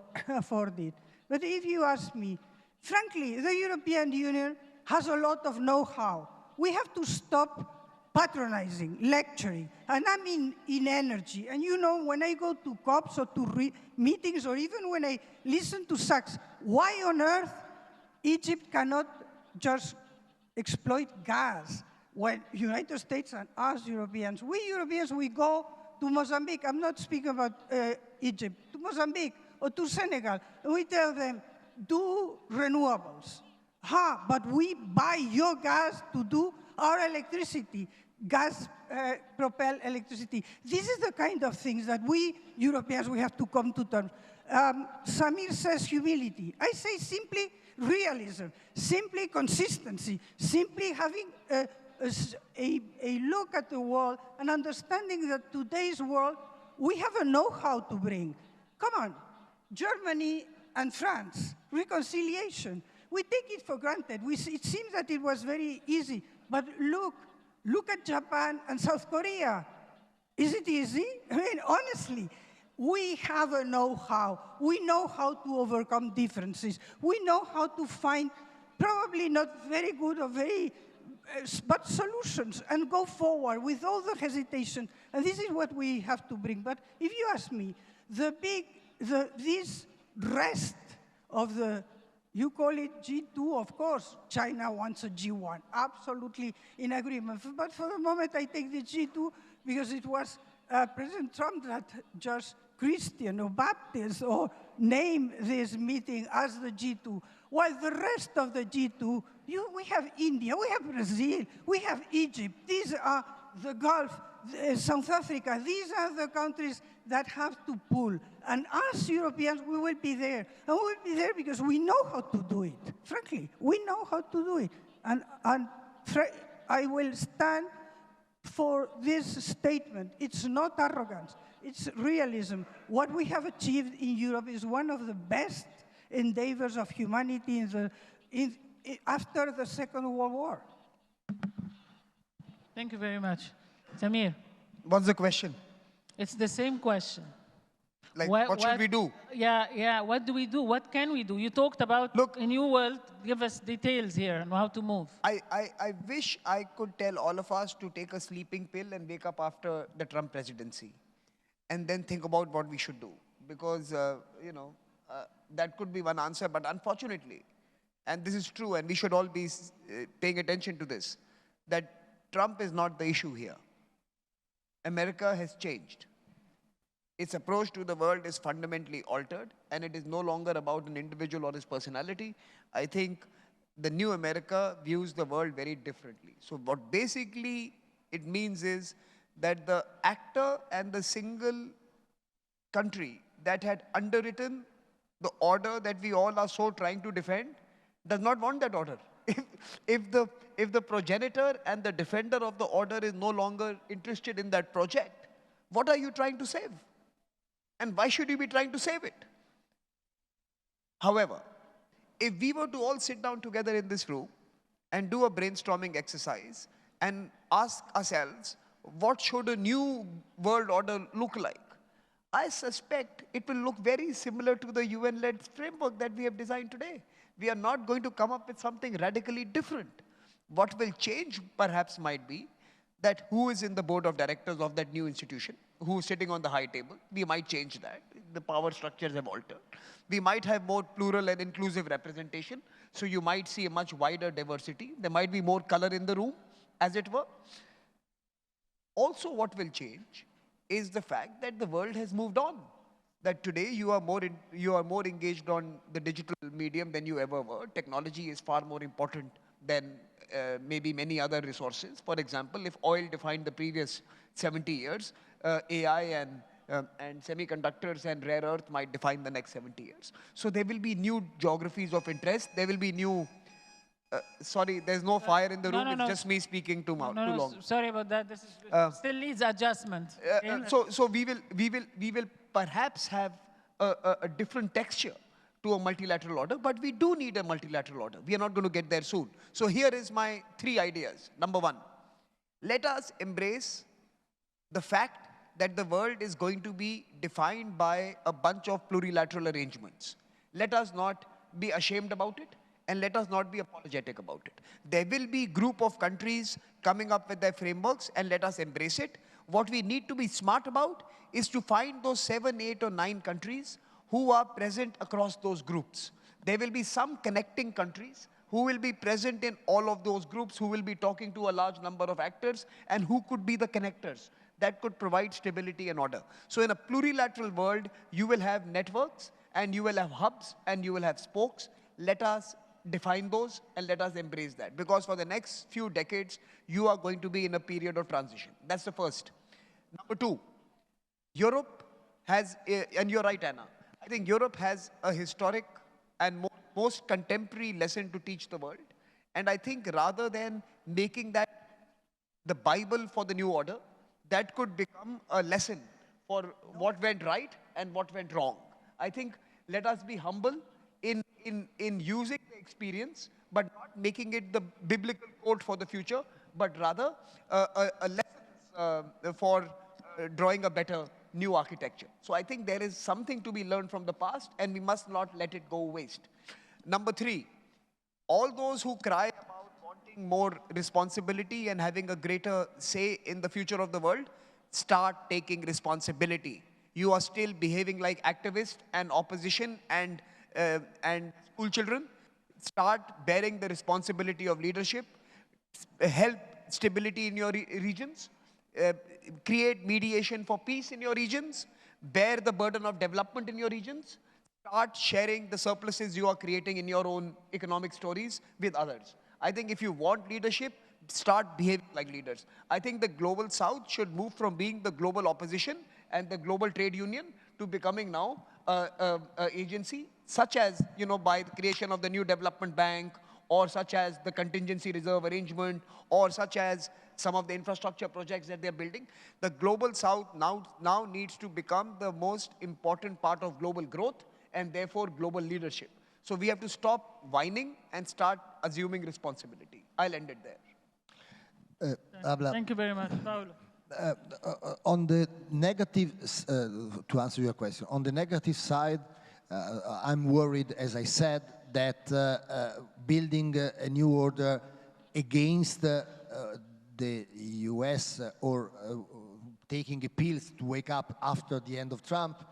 it. But if you ask me, frankly, the European Union has a lot of know-how. We have to stop patronizing, lecturing, and I mean in energy. And you know, when I go to COPs or to meetings, or even when I listen to Sachs, why on earth Egypt cannot just exploit gas when United States and us Europeans, we go to Mozambique. I'm not speaking about Egypt, to Mozambique or to Senegal. And we tell them, do renewables. But we buy your gas to do our electricity, gas-propelled electricity. This is the kind of things that we Europeans, we have to come to terms. Samir says humility. I say simply realism, simply consistency, simply having a look at the world and understanding that today's world, we have a know-how to bring. Come on, Germany and France, reconciliation. We take it for granted. It seems that it was very easy, but look at Japan and South Korea. Is it easy? I mean, honestly, we have a know-how. We know how to overcome differences. We know how to find probably not very good or very, but solutions and go forward with all the hesitation. And this is what we have to bring. But if you ask me, this rest of the, you call it G2, of course, China wants a G1, absolutely in agreement. But for the moment, I take the G2 because it was President Trump that just Christian or Baptist or name this meeting as the G2. While the rest of the G2, we have India, we have Brazil, we have Egypt. These are the Gulf, South Africa. These are the countries that have to pull. And us Europeans, we will be there. And we will be there because we know how to do it. Frankly, we know how to do it. And I will stand for this statement. It's not arrogance. It's realism. What we have achieved in Europe is one of the best endeavors of humanity after the Second World War. Thank you very much. Samir. What's the question? It's the same question. Like, what should we do? Yeah, what do we do? What can we do? You talked about a new world. Give us details here on how to move. I wish I could tell all of us to take a sleeping pill and wake up after the Trump presidency and then think about what we should do. Because, that could be one answer. But unfortunately, and this is true, and we should all be paying attention to this, that Trump is not the issue here. America has changed. Its approach to the world is fundamentally altered, and it is no longer about an individual or his personality. I think the new America views the world very differently. So what basically it means is that the actor and the single country that had underwritten the order that we all are so trying to defend does not want that order. If the progenitor and the defender of the order is no longer interested in that project, what are you trying to save? And why should you be trying to save it? However, if we were to all sit down together in this room and do a brainstorming exercise and ask ourselves, what should a new world order look like? I suspect it will look very similar to the UN-led framework that we have designed today. We are not going to come up with something radically different. What will change, perhaps, might be that who is in the board of directors of that new institution, who is sitting on the high table. We might change that. The power structures have altered. We might have more plural and inclusive representation, so you might see a much wider diversity. There might be more color in the room, as it were. Also, what will change is the fact that the world has moved on. That today you are more engaged on the digital medium than you ever were. Technology is far more important than maybe many other resources. For example, if oil defined the previous 70 years, AI and semiconductors and rare earth might define the next 70 years. So there will be new geographies of interest. There will be new... sorry, there's no fire in the room. It's just me speaking too long. Sorry about that. This is, still needs adjustment. So we will perhaps have a different texture to a multilateral order, but we do need a multilateral order. We are not going to get there soon. So here is my 3 ideas. Number 1, let us embrace the fact that the world is going to be defined by a bunch of plurilateral arrangements. Let us not be ashamed about it, and let us not be apologetic about it. There will be a group of countries coming up with their frameworks, and let us embrace it. What we need to be smart about is to find those 7, 8, or 9 countries who are present across those groups. There will be some connecting countries who will be present in all of those groups, who will be talking to a large number of actors, and who could be the connectors that could provide stability and order. So in a plurilateral world, you will have networks, and you will have hubs, and you will have spokes. Let us define those and let us embrace that. Because for the next few decades, you are going to be in a period of transition. That's the first. Number two, Europe has, and you're right, Anna, I think Europe has a historic and most contemporary lesson to teach the world. And I think rather than making that the Bible for the new order, that could become a lesson for what went right and what went wrong. I think let us be humble in using the experience, but not making it the biblical code for the future, but rather a lesson for drawing a better new architecture. So I think there is something to be learned from the past, and we must not let it go waste. Number three, all those who cry about wanting more responsibility and having a greater say in the future of the world, start taking responsibility. You are still behaving like activists and opposition and school children. Start bearing the responsibility of leadership. Help stability in your regions. Create mediation for peace in your regions. Bear the burden of development in your regions. Start sharing the surpluses you are creating in your own economic stories with others. I think if you want leadership, start behaving like leaders. I think the global south should move from being the global opposition and the global trade union to becoming now an agency, such as, you know, by the creation of the new development bank, or such as the contingency reserve arrangement, or such as some of the infrastructure projects that they're building. The global south now needs to become the most important part of global growth and therefore global leadership. So we have to stop whining and start assuming responsibility. I'll end it there. Abla, Thank you very much, Paolo. on the negative, to answer your question, on the negative side, I'm worried, as I said, that building a new order against the US or taking appeals to wake up after the end of Trump,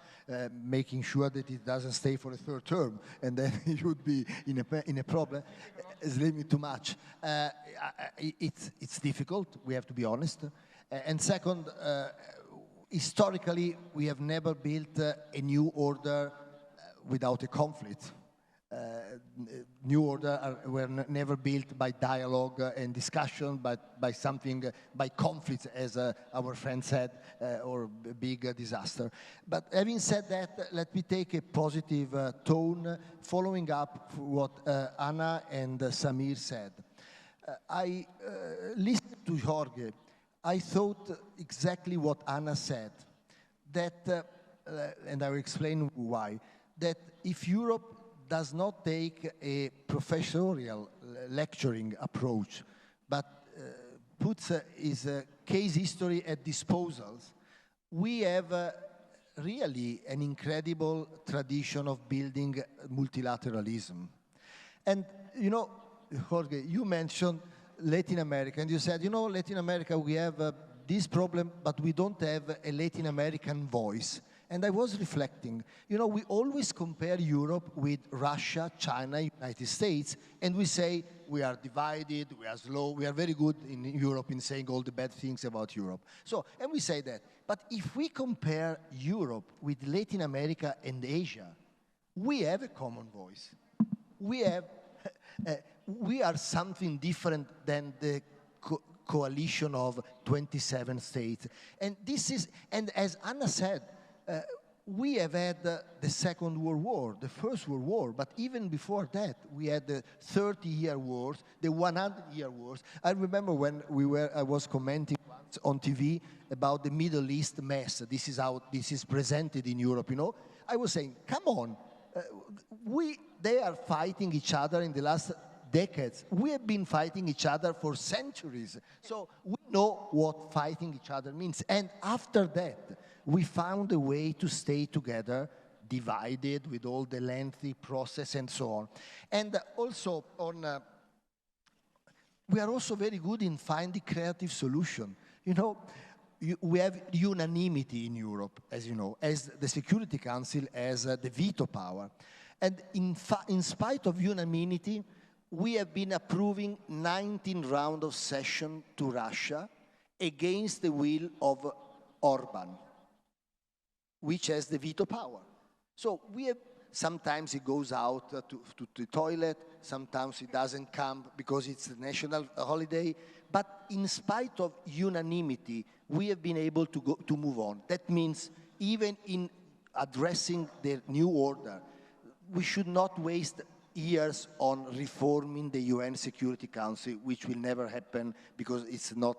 making sure that it doesn't stay for a third term, and then it would be in a problem. It's a little bit too much. It's difficult, we have to be honest. And second, historically, we have never built a new order without a conflict. New order were never built by dialogue and discussion, but by something, by conflict, as our friend said, or a big disaster. But having said that, let me take a positive tone, following up what Anna and Samir said. I listened to Jorge. I thought exactly what Anna said, that, and I will explain why, that if Europe does not take a professorial lecturing approach, but puts his case history at disposals, we have really an incredible tradition of building multilateralism. And, you know, Jorge, you mentioned Latin America, and you said, you know, Latin America, we have this problem, but we don't have a Latin American voice. And I was reflecting, you know, we always compare Europe with Russia, China, United States, and we say we are divided, we are slow, we are very good in Europe in saying all the bad things about Europe. So, and we say that. But if we compare Europe with Latin America and Asia, we have a common voice. We have, we are something different than the coalition of 27 states. And this is, and as Anna said, we have had the Second World War, the First World War, but even before that, we had the 30-year wars, the 100-year wars. I remember when I was commenting once on TV about the Middle East mess. This is how this is presented in Europe, you know. I was saying, come on, they are fighting each other in the last decades. We have been fighting each other for centuries. So we know what fighting each other means. And after that, we found a way to stay together, divided with all the lengthy process and so on. And also, we are also very good in finding creative solutions. You know, we have unanimity in Europe, as you know, as the Security Council has the veto power. And in spite of unanimity, we have been approving 19 rounds of session to Russia against the will of Orban, which has the veto power. So we have Sometimes he goes out to the toilet, sometimes he doesn't come because it's a national holiday. But in spite of unanimity, we have been able to move on. That means even in addressing the new order, we should not waste years on reforming the UN Security Council, which will never happen because it's not,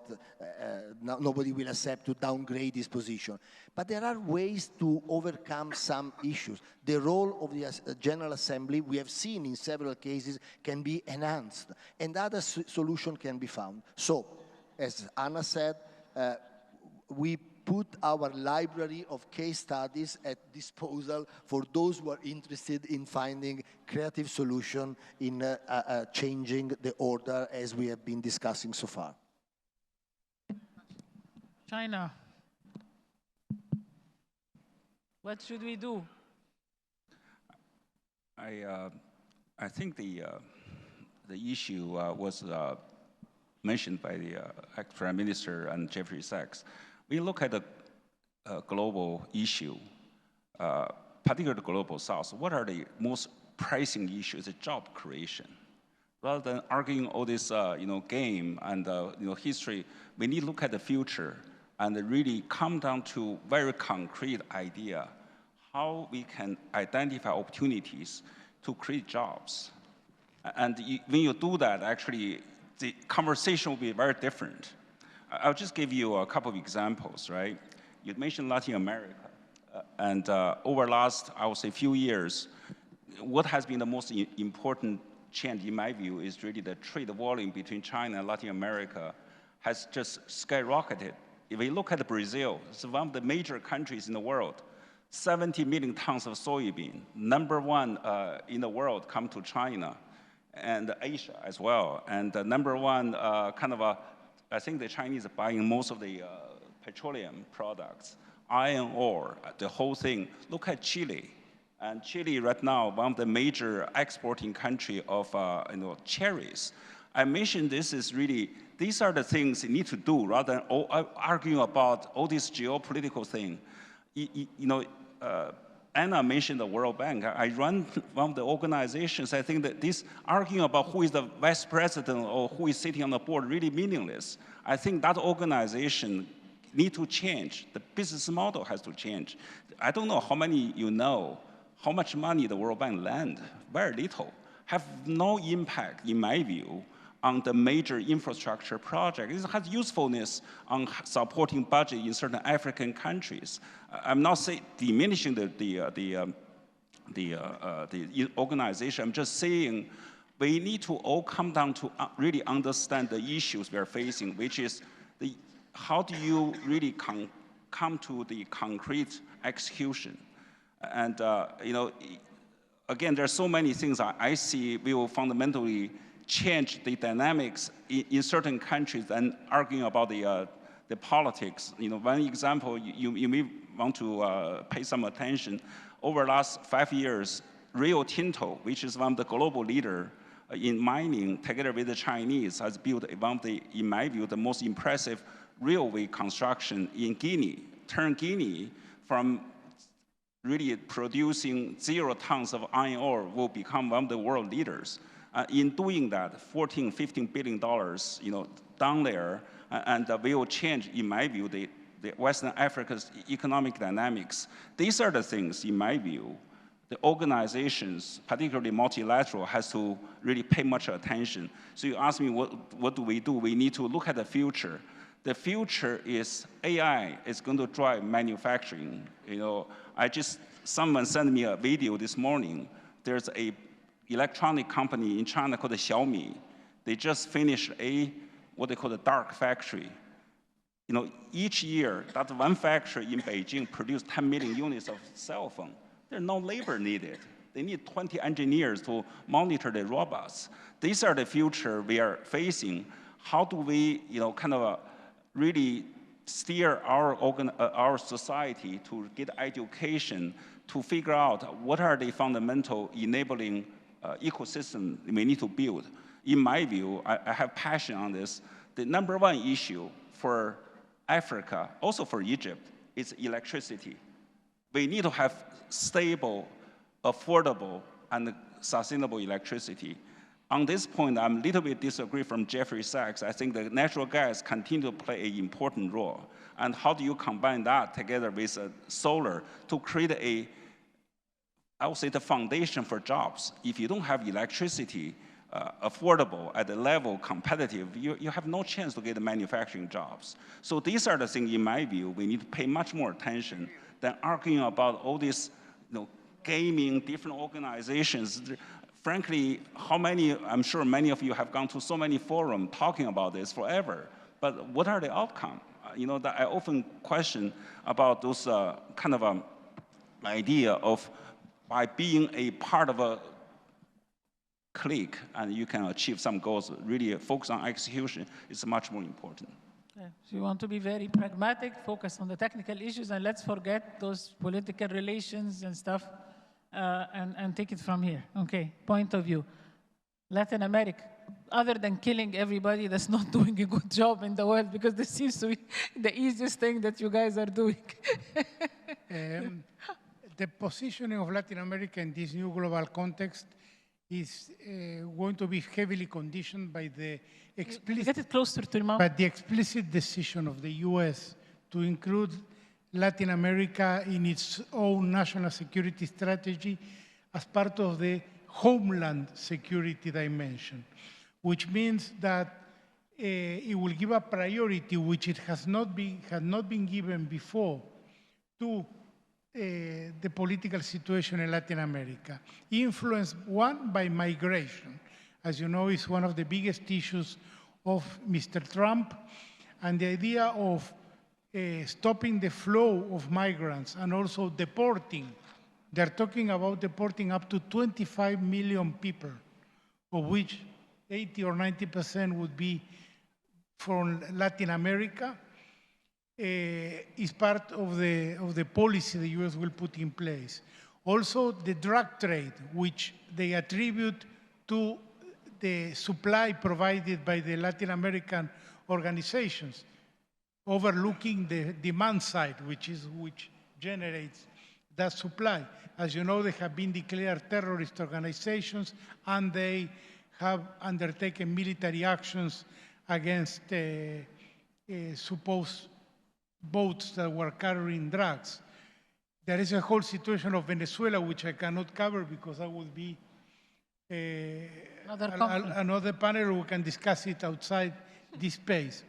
nobody will accept to downgrade this position. But there are ways to overcome some issues. The role of the General Assembly, we have seen in several cases, can be enhanced, and other solutions can be found. So, as Anna said, we put our library of case studies at disposal for those who are interested in finding creative solutions in changing the order as we have been discussing so far. China. What should we do? I think the issue was mentioned by the ex-Prime Minister and Jeffrey Sachs. We look at the global issue, particularly the global south. What are the most pressing issues? It's job creation. Rather than arguing all this game and history, we need to look at the future and really come down to very concrete idea how we can identify opportunities to create jobs. And when you do that, actually, the conversation will be very different. I'll just give you a couple of examples, right? You mentioned Latin America. And over the last, I would say, few years, what has been the most important change, in my view, is really the trade volume between China and Latin America has just skyrocketed. If we look at Brazil, it's one of the major countries in the world. 70 million tons of soybean, #1 in the world, come to China and Asia as well. And #1 I think the Chinese are buying most of the petroleum products, iron ore, the whole thing. Look at Chile. And Chile right now, one of the major exporting country of cherries. I mentioned this is really, these are the things you need to do rather than arguing about all this geopolitical thing. Anna mentioned the World Bank. I run one of the organizations. I think that this arguing about who is the vice president or who is sitting on the board really meaningless. I think that organization need to change. The business model has to change. I don't know how many you know how much money the World Bank lend. Very little. Have no impact, in my view, on the major infrastructure project. It has usefulness on supporting budget in certain African countries. I'm not diminishing the organization. I'm just saying we need to all come down to really understand the issues we are facing, which is how do you really come to the concrete execution? And again, there are so many things I see we will fundamentally change the dynamics in certain countries and arguing about the politics. One example you may want to pay some attention. Over the last 5 years, Rio Tinto, which is one of the global leader in mining, together with the Chinese, has built one of the, in my view, the most impressive railway construction in Guinea. Turn Guinea from really producing 0 tons of iron ore will become one of the world leaders. In doing that, $14, $15 billion, down there, and will change, in my view, the Western Africa's economic dynamics. These are the things, in my view, the organizations, particularly multilateral, has to really pay much attention. So you ask me, what do? We need to look at the future. The future is AI is going to drive manufacturing. Someone sent me a video this morning. There's a electronic company in China called Xiaomi. They just finished what they call the dark factory. Each year, that one factory in Beijing produced 10 million units of cell phone. There's no labor needed. They need 20 engineers to monitor the robots. These are the future we are facing. How do we, really steer our society to get education, to figure out what are the fundamental enabling ecosystem we need to build? In my view, I have passion on this. The #1 issue for Africa, also for Egypt, is electricity. We need to have stable affordable and sustainable electricity. On this point, I'm a little bit disagree from Jeffrey Sachs. I think that natural gas continue to play an important role. And how do you combine that together with solar to create I would say, the foundation for jobs? If you don't have electricity affordable at the level competitive, you have no chance to get the manufacturing jobs. So these are the things, in my view, we need to pay much more attention than arguing about all this, gaming, different organizations. Frankly, I'm sure many of you have gone to so many forums talking about this forever, but what are the outcomes? That I often question about those kind of idea of by being a part of a clique and you can achieve some goals, really focus on execution is much more important. Yeah. So you want to be very pragmatic, focus on the technical issues, and let's forget those political relations and stuff, and take it from here. Okay, point of view. Latin America, other than killing everybody that's not doing a good job in the world, because this seems to be the easiest thing that you guys are doing. The positioning of Latin America in this new global context is going to be heavily conditioned by the explicit, get it closer to your mouth. by the explicit decision of the US to include Latin America in its own national security strategy as part of the homeland security dimension, which means that it will give a priority which it had not been given before to the political situation in Latin America, influenced, one, by migration. As you know, it's one of the biggest issues of Mr. Trump, and the idea of stopping the flow of migrants and also deporting. They're talking about deporting up to 25 million people, of which 80 or 90% would be from Latin America. Is part of the policy the US will put in place. Also, the drug trade, which they attribute to the supply provided by the Latin American organizations, overlooking the demand side, which generates that supply. As you know, they have been declared terrorist organizations, and they have undertaken military actions against supposed boats that were carrying drugs. There is a whole situation of Venezuela, which I cannot cover because that would be another panel. We can discuss it outside this space.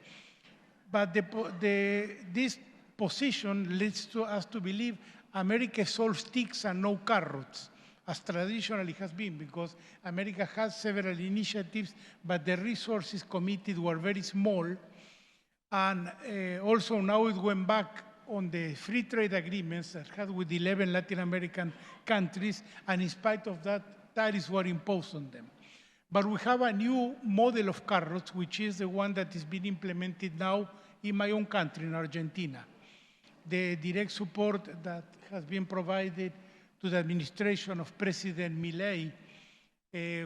But this position leads to us to believe America is all sticks and no carrots, as traditionally has been, because America has several initiatives, but the resources committed were very small. And also now it went back on the free trade agreements that had with 11 Latin American countries, and in spite of that, tariffs were imposed on them. But we have a new model of carrots, which is the one that is being implemented now in my own country, in Argentina. The direct support that has been provided to the administration of President Milei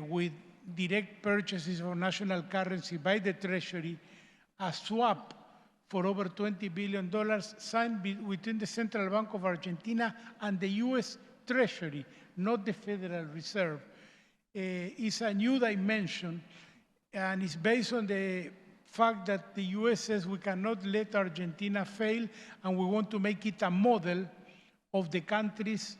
with direct purchases of national currency by the Treasury, a swap for over $20 billion signed between the Central Bank of Argentina and the US Treasury, not the Federal Reserve, is a new dimension, and it's based on the fact that the US says we cannot let Argentina fail, and we want to make it a model of the countries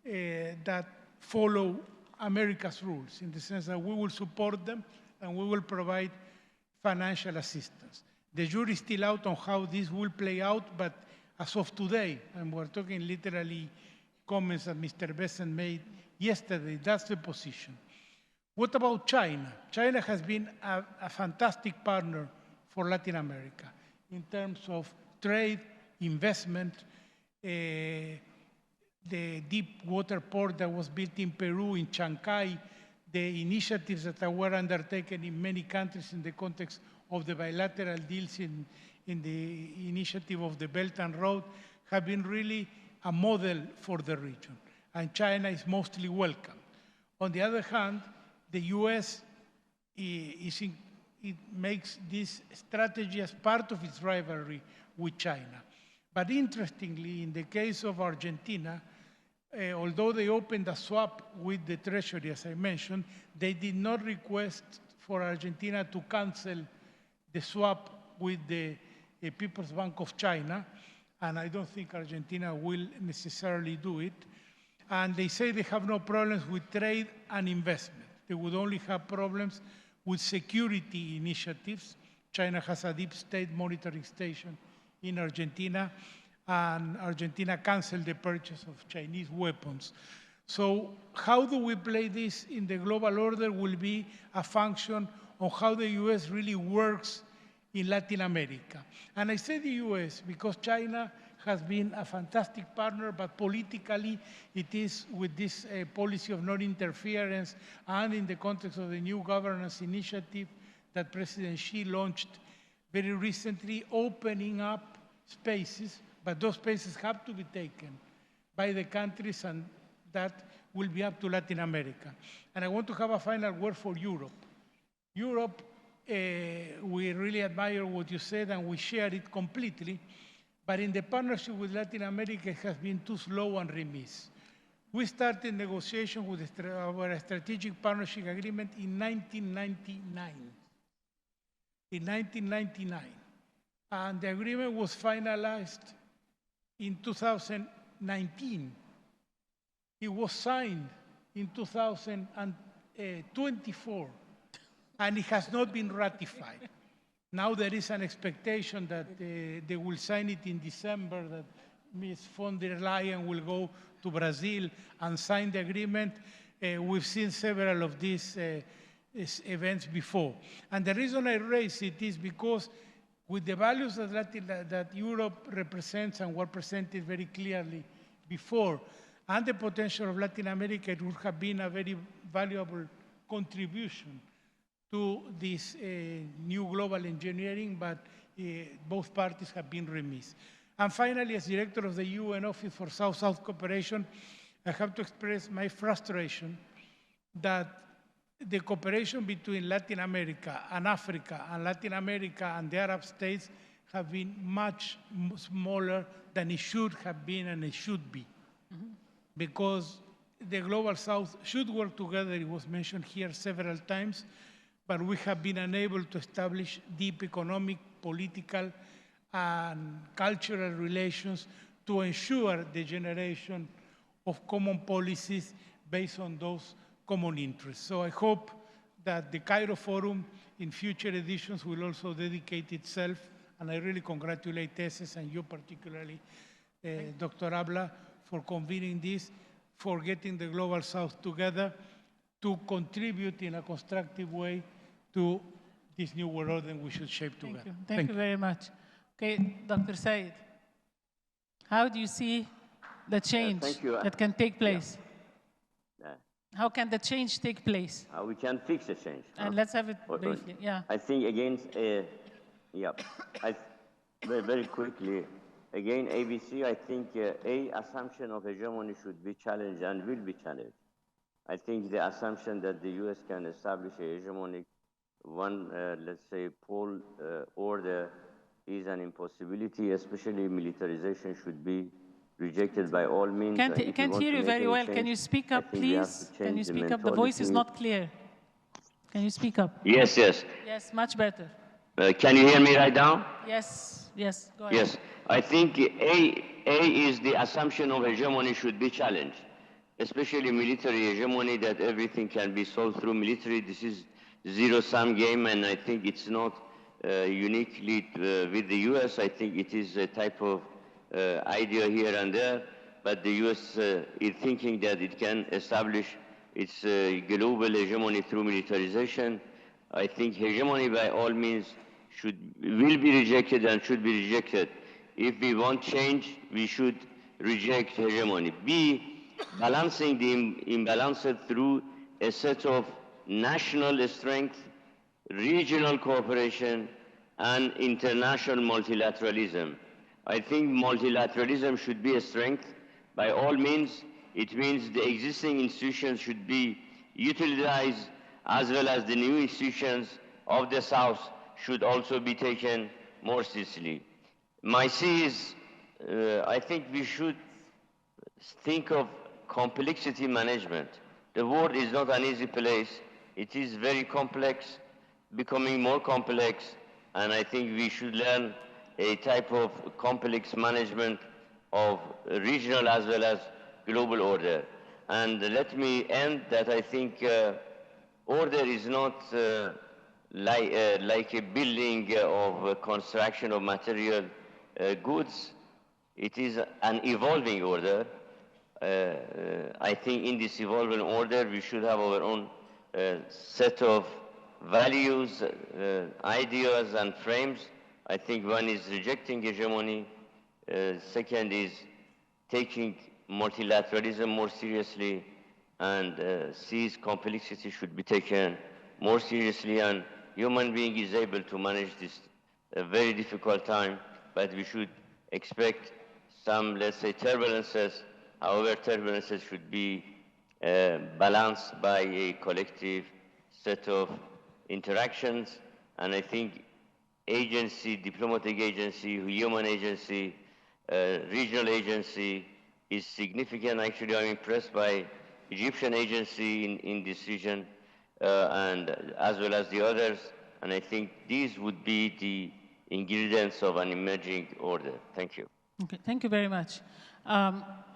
that follow America's rules, in the sense that we will support them and we will provide financial assistance. The jury is still out on how this will play out, but as of today, and we're talking literally comments that Mr. Bessent made yesterday, that's the position. What about China? China has been a fantastic partner for Latin America in terms of trade, investment, the deep water port that was built in Peru, in Chancay, the initiatives that were undertaken in many countries in the context of the bilateral deals in the initiative of the Belt and Road have been really a model for the region, and China is mostly welcome. On the other hand, the US makes this strategy as part of its rivalry with China. But interestingly, in the case of Argentina, although they opened a swap with the Treasury, as I mentioned, they did not request for Argentina to cancel the swap with the People's Bank of China, and I don't think Argentina will necessarily do it. And they say they have no problems with trade and investment. They would only have problems with security initiatives. China has a deep state monitoring station in Argentina, and Argentina canceled the purchase of Chinese weapons. So how do we play this in the global order will be a function of how the US really works in Latin America. And I say the US because China has been a fantastic partner, but politically it is with this policy of non-interference and in the context of the new governance initiative that President Xi launched very recently, opening up spaces, but those spaces have to be taken by the countries, and that will be up to Latin America. And I want to have a final word for Europe. Europe, we really admire what you said and we share it completely, but in the partnership with Latin America, it has been too slow and remiss. We started negotiation with our strategic partnership agreement in 1999. In 1999. And the agreement was finalized in 2019. It was signed in 2024, and it has not been ratified. Now there is an expectation that they will sign it in December, that Ms. von der Leyen will go to Brazil and sign the agreement. We've seen several of these events before. And the reason I raise it is because with the values that Europe represents and were presented very clearly before, and the potential of Latin America, it would have been a very valuable contribution to this new global engineering, but both parties have been remiss. And finally, as director of the UN Office for South-South Cooperation, I have to express my frustration that the cooperation between Latin America and Africa and Latin America and the Arab states have been much smaller than it should have been and it should be. Mm-hmm. Because the Global South should work together, it was mentioned here several times, but we have been unable to establish deep economic, political, and cultural relations to ensure the generation of common policies based on those common interests. So I hope that the Cairo Forum in future editions will also dedicate itself, and I really congratulate ECES and you particularly, Dr. Abla, for convening this, for getting the Global South together to contribute in a constructive way to this new world order we should shape together. Thank you. Thank you very much. Okay, Dr. Seyed, how do you see the change that can take place? How can the change take place? We can fix the change. And let's have it briefly. Yeah. I think again, very quickly, again, ABC, I think a assumption of hegemony should be challenged and will be challenged. I think the assumption that the U.S. can establish a hegemonic let's say, pole order is an impossibility, especially militarization should be rejected by all means. Can't hear you very well. Can you speak up, please? Can you speak up? The voice is not clear. Can you speak up? Yes, yes. Yes, much better. Can you hear me right now? Yes, yes, go ahead. Yes, I think A is the assumption of hegemony should be challenged, especially military hegemony, that everything can be solved through military. This is zero-sum game, and I think it's not uniquely with the U.S. I think it is a type of idea here and there, but the U.S. is thinking that it can establish its global hegemony through militarization. I think hegemony by all means will be rejected and should be rejected. If we want change, we should reject hegemony. B, balancing the imbalance through a set of national strength, regional cooperation, and international multilateralism. I think multilateralism should be a strength. By all means, it means the existing institutions should be utilized, as well as the new institutions of the South should also be taken more seriously. My C is, I think we should think of complexity management. The world is not an easy place. It is very complex, becoming more complex, and I think we should learn a type of complex management of regional as well as global order. And let me end that I think order is not like a building of construction of material goods. It is an evolving order. I think in this evolving order, we should have our own set of values, ideas, and frames. I think one is rejecting hegemony. Second is taking multilateralism more seriously, and sees complexity should be taken more seriously, and human being is able to manage this very difficult time, but we should expect some, let's say, turbulences. However, turbulences should be balanced by a collective set of interactions, and I think agency, diplomatic agency, human agency, regional agency is significant. Actually, I'm impressed by Egyptian agency in this region, and as well as the others, and I think these would be the ingredients of an emerging order. Thank you. Okay, thank you very much.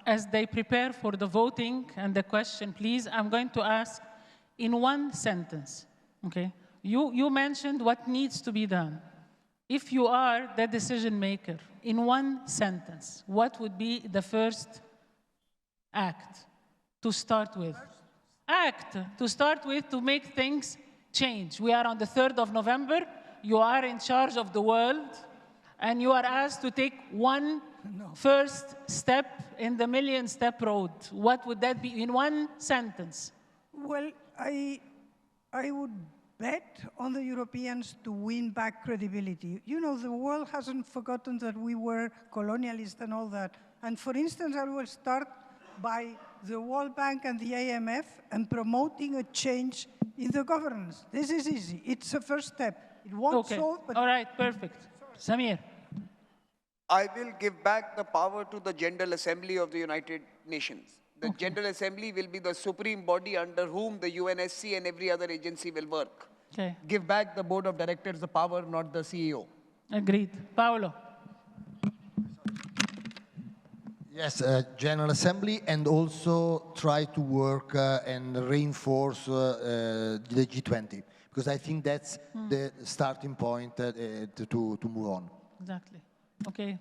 As they prepare for the voting and the question, please, I'm going to ask in one sentence, okay? You mentioned what needs to be done. If you are the decision maker, in one sentence, what would be the first act to start with? Act to start with to make things change. We are on the 3rd of November. You are in charge of the world, and you are asked to take one first step in the million-step road. What would that be in one sentence? Well, I would bet on the Europeans to win back credibility. You know, the world hasn't forgotten that we were colonialists and all that. And for instance, I will start by the World Bank and the IMF and promoting a change in the governance. This is easy. It's a first step. It won't solve, but... All right, perfect. Samir. I will give back the power to the General Assembly of the United Nations. The General Assembly will be the supreme body under whom the UNSC and every other agency will work. Okay. Give back the board of directors the power, not the CEO. Agreed. Paolo. Yes, General Assembly, and also try to work and reinforce the G20, because I think that's the starting point to move on. Exactly. Okay.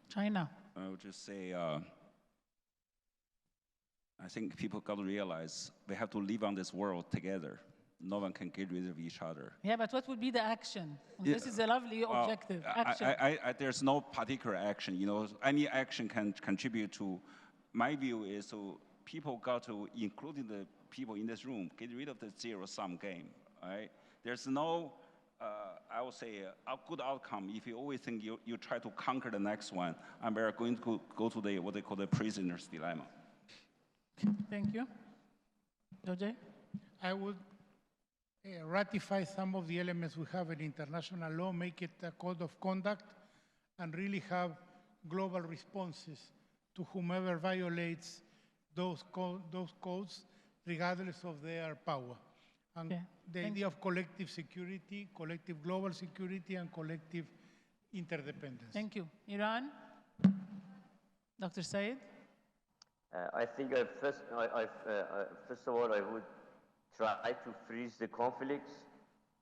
China. I would just say, I think people got to realize we have to live on this world together. No one can get rid of each other. Yeah, but what would be the action? Yeah. This is a lovely objective. Action. There's no particular action. You know, any action can contribute to. My view is to people got to, including the people in this room, get rid of the zero-sum game. Right? There's no, I would say, a good outcome if you always think you try to conquer the next one, and we're going to go to the what they call the prisoner's dilemma. Thank you. Jorge? I would ratify some of the elements we have in international law, make it a code of conduct, and really have global responses to whomever violates those codes, regardless of their power. And the idea of collective security, collective global security, and collective interdependence. Thank you. Iran? Dr. Seyed? I think first of all, I would try to freeze the conflicts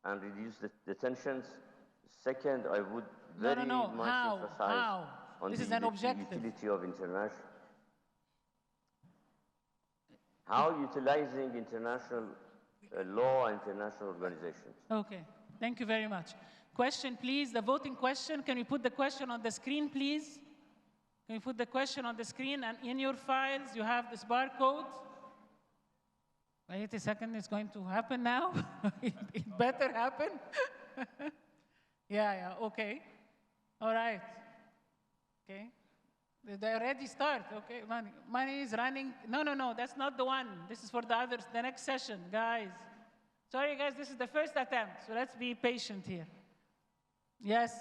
and reduce the tensions. Second, I would very much emphasize on the utility of international. How utilizing international law and international organizations. Okay, thank you very much. Question, please, the voting question. Can you put the question on the screen, please? Can you put the question on the screen, and in your files you have this barcode? Wait a second, it's going to happen now. It better happen. Yeah, okay. All right. Okay. They already start, okay. Money is running. No, that's not the one. This is for the others, the next session, guys. Sorry, guys, this is the first attempt, so let's be patient here. Yes.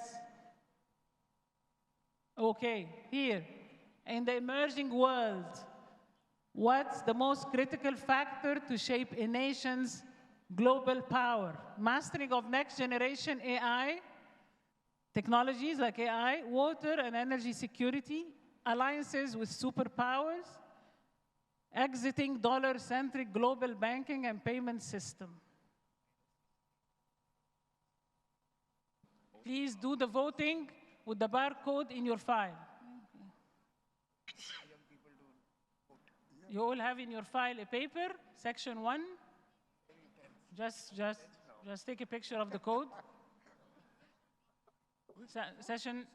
Okay, here, in the emerging world, What's the most critical factor to shape a nation's global power? Mastering of next generation AI, technologies like AI, water and energy security, alliances with superpowers, exiting dollar-centric global banking and payment system. Please do the voting with the barcode in your file. You all have in your file a paper, section 1. Just take a picture of the code. Session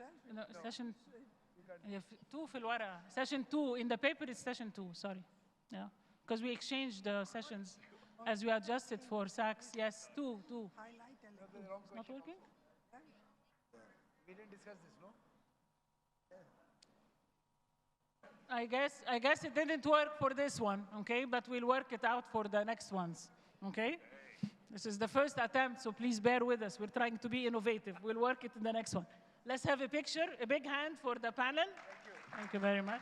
2 في الورقة. Session 2 in the paper is session 2. Sorry, yeah, because we exchanged the sessions as we adjusted for SACs. Yes, 2. It's not working. We didn't discuss this, no? I guess it didn't work for this one, okay? But we'll work it out for the next ones, okay? This is the first attempt, so please bear with us. We're trying to be innovative. We'll work it in the next one. Let's have a picture, a big hand for the panel. Thank you very much.